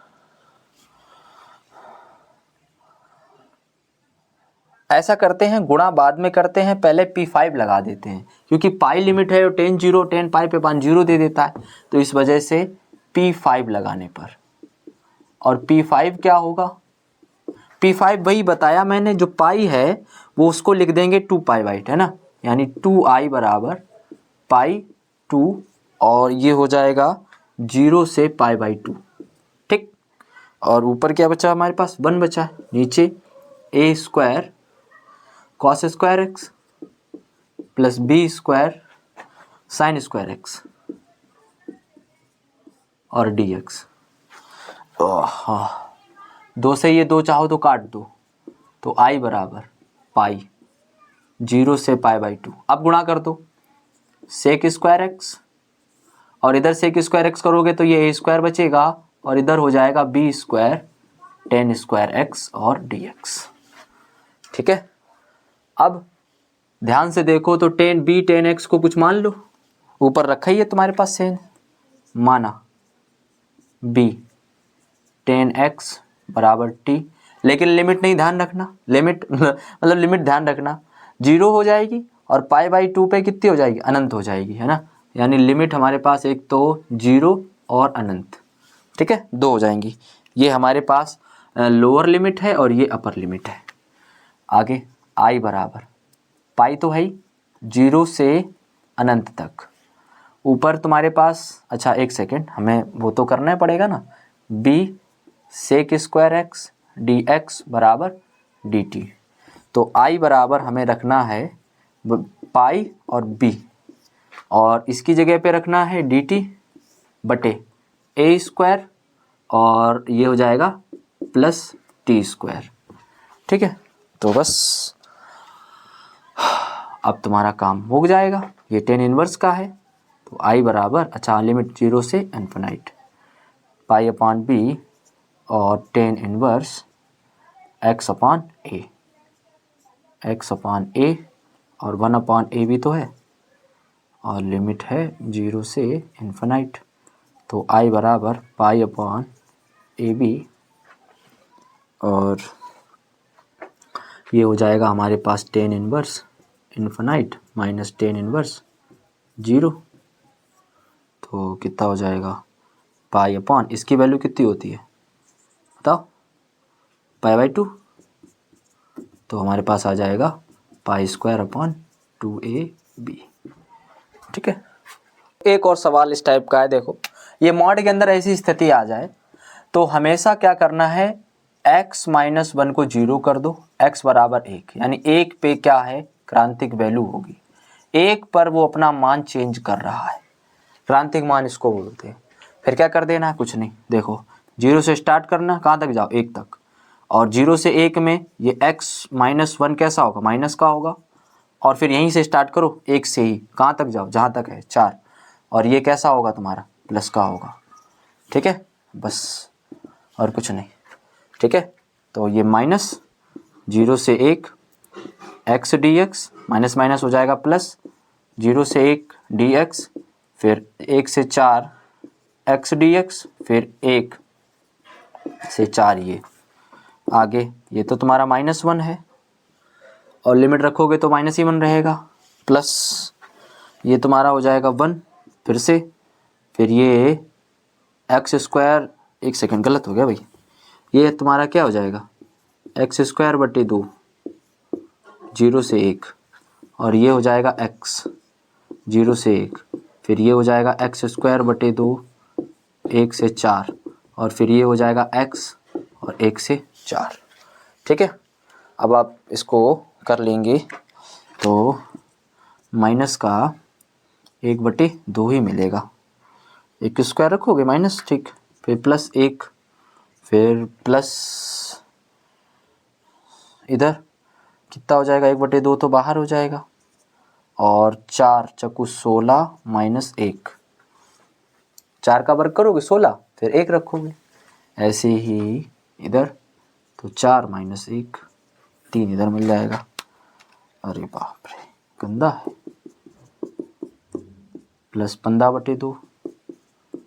ऐसा करते हैं, गुणा बाद में करते हैं, पहले P5 लगा देते हैं क्योंकि पाई लिमिट है और tan 0 tan पाई पे अपान 0 दे देता है, तो इस वजह से P5 लगाने पर, और P5 क्या होगा, P5 वही बताया मैंने, जो पाई है वो उसको लिख देंगे 2π/8 है ना, यानी 2i बराबर π/2 और ये हो जाएगा 0 से π/2, ठीक। और ऊपर क्या बचा हमारे पास, 1 बचा है, नीचे a² cos² x plus b² sin² x और dx। दो से ये दो चाहो तो काट दो, तो i बराबर पाई 0 से π/2। अब गुणा कर दो sec² x और इधर sec² x करोगे तो ये a² बचेगा और इधर हो जाएगा b² tan² x और dx, ठीक है। अब ध्यान से देखो तो tan x को कुछ मान लो, ऊपर रखा ही है तुम्हारे पास सेन, माना b tan x बराबर t, लेकिन लिमिट नहीं ध्यान रखना, लिमिट मतलब लिमिट ध्यान रखना 0 हो जाएगी और π/2 पे कितनी हो जाएगी, अनंत हो जाएगी, है ना, यानी लिमिट हमारे पास एक तो 0 और अनंत, ठीक है, 2 हो जाएंगी। ये हमारे पास लोअर लिमिट है और ये अपर लिमिट है। आगे i बराबर पाई तो है ही 0 से अनंत तक, ऊपर तुम्हारे पास, अच्छा एक सेकेंड हमें वो तो करना पड़ेगा ना, b sec² x dx बराबर dt, तो i बराबर हमें रखना है पाई और b, और इसकी जगह पे रखना है dt बटे a² और ये हो जाएगा प्लस t², ठीक है। तो बस अब तुम्हारा काम हो जाएगा, ये tan इनवर्स का है, तो i बराबर, अच्छा लिमिट 0 से इन्फिनाइट π/b और tan इनवर्स x/a और 1/a भी तो है और लिमिट है 0 से इन्फिनाइट, तो i बराबर π/ab और ये हो जाएगा हमारे पास tan inverse infinite minus tan inverse 0, तो कितना हो जाएगा π/, इसकी वैल्यू कितनी होती है बताओ, π/2, तो हमारे पास आ जाएगा π²/2ab, ठीक है। एक और सवाल इस टाइप का है, देखो ये मॉड के अंदर ऐसी स्थिति आ जाए तो हमेशा क्या करना है, x - 1 को 0 कर दो, x बराबर 1, यानी 1 पे क्या है, क्रांतिक वैल्यू होगी, 1 पर वो अपना मान चेंज कर रहा है, क्रांतिक मान इसको बोलते हैं। फिर क्या कर देना है, कुछ नहीं, देखो 0 से स्टार्ट करना, कहाँ तक जाओ, 1 तक, और 0 से 1 में ये x - 1 कैसा होगा, माइनस का होगा, और फिर यहीं से स्टार्ट करो 1 से ही, कहाँ तक जाओ, जहाँ तक है 4, और ये कैसा होगा तुम्हारा, प्लस का होगा, ठीक है, बस और कुछ नहीं, ठीक है। तो ये माइनस 0 से 1 x dx माइनस माइनस हो जाएगा प्लस 0 से 1 dx, फिर 1 से 4 x dx, फिर 1 से 4 ये आगे, ये तो तुम्हारा -1 है और लिमिट रखोगे तो -1 रहेगा, प्लस ये तुम्हारा हो जाएगा 1 फिर से, फिर ये x², एक सेकंड गलत हो गया भाई, ये तुम्हारा क्या हो जाएगा x²/2 0 से 1, और ये हो जाएगा x 0 से 1, फिर ये हो जाएगा x²/2 1 से 4, और फिर ये हो जाएगा x और 1 से 4, ठीक है। अब आप इसको कर लेंगे तो माइनस का 1/2 ही मिलेगा, 1² रखोगे माइनस, ठीक, फिर प्लस 1, फिर प्लस इधर कितना हो जाएगा, 1/2 तो बाहर हो जाएगा, और 4 चक्कू 16 माइनस 1, 4 का वर्ग करोगे 16, फिर 1 रखोगे, ऐसे ही इधर, तो 4 माइनस 1 3 इधर मिल जाएगा, अरे बाप रे गंदा है, प्लस 15/2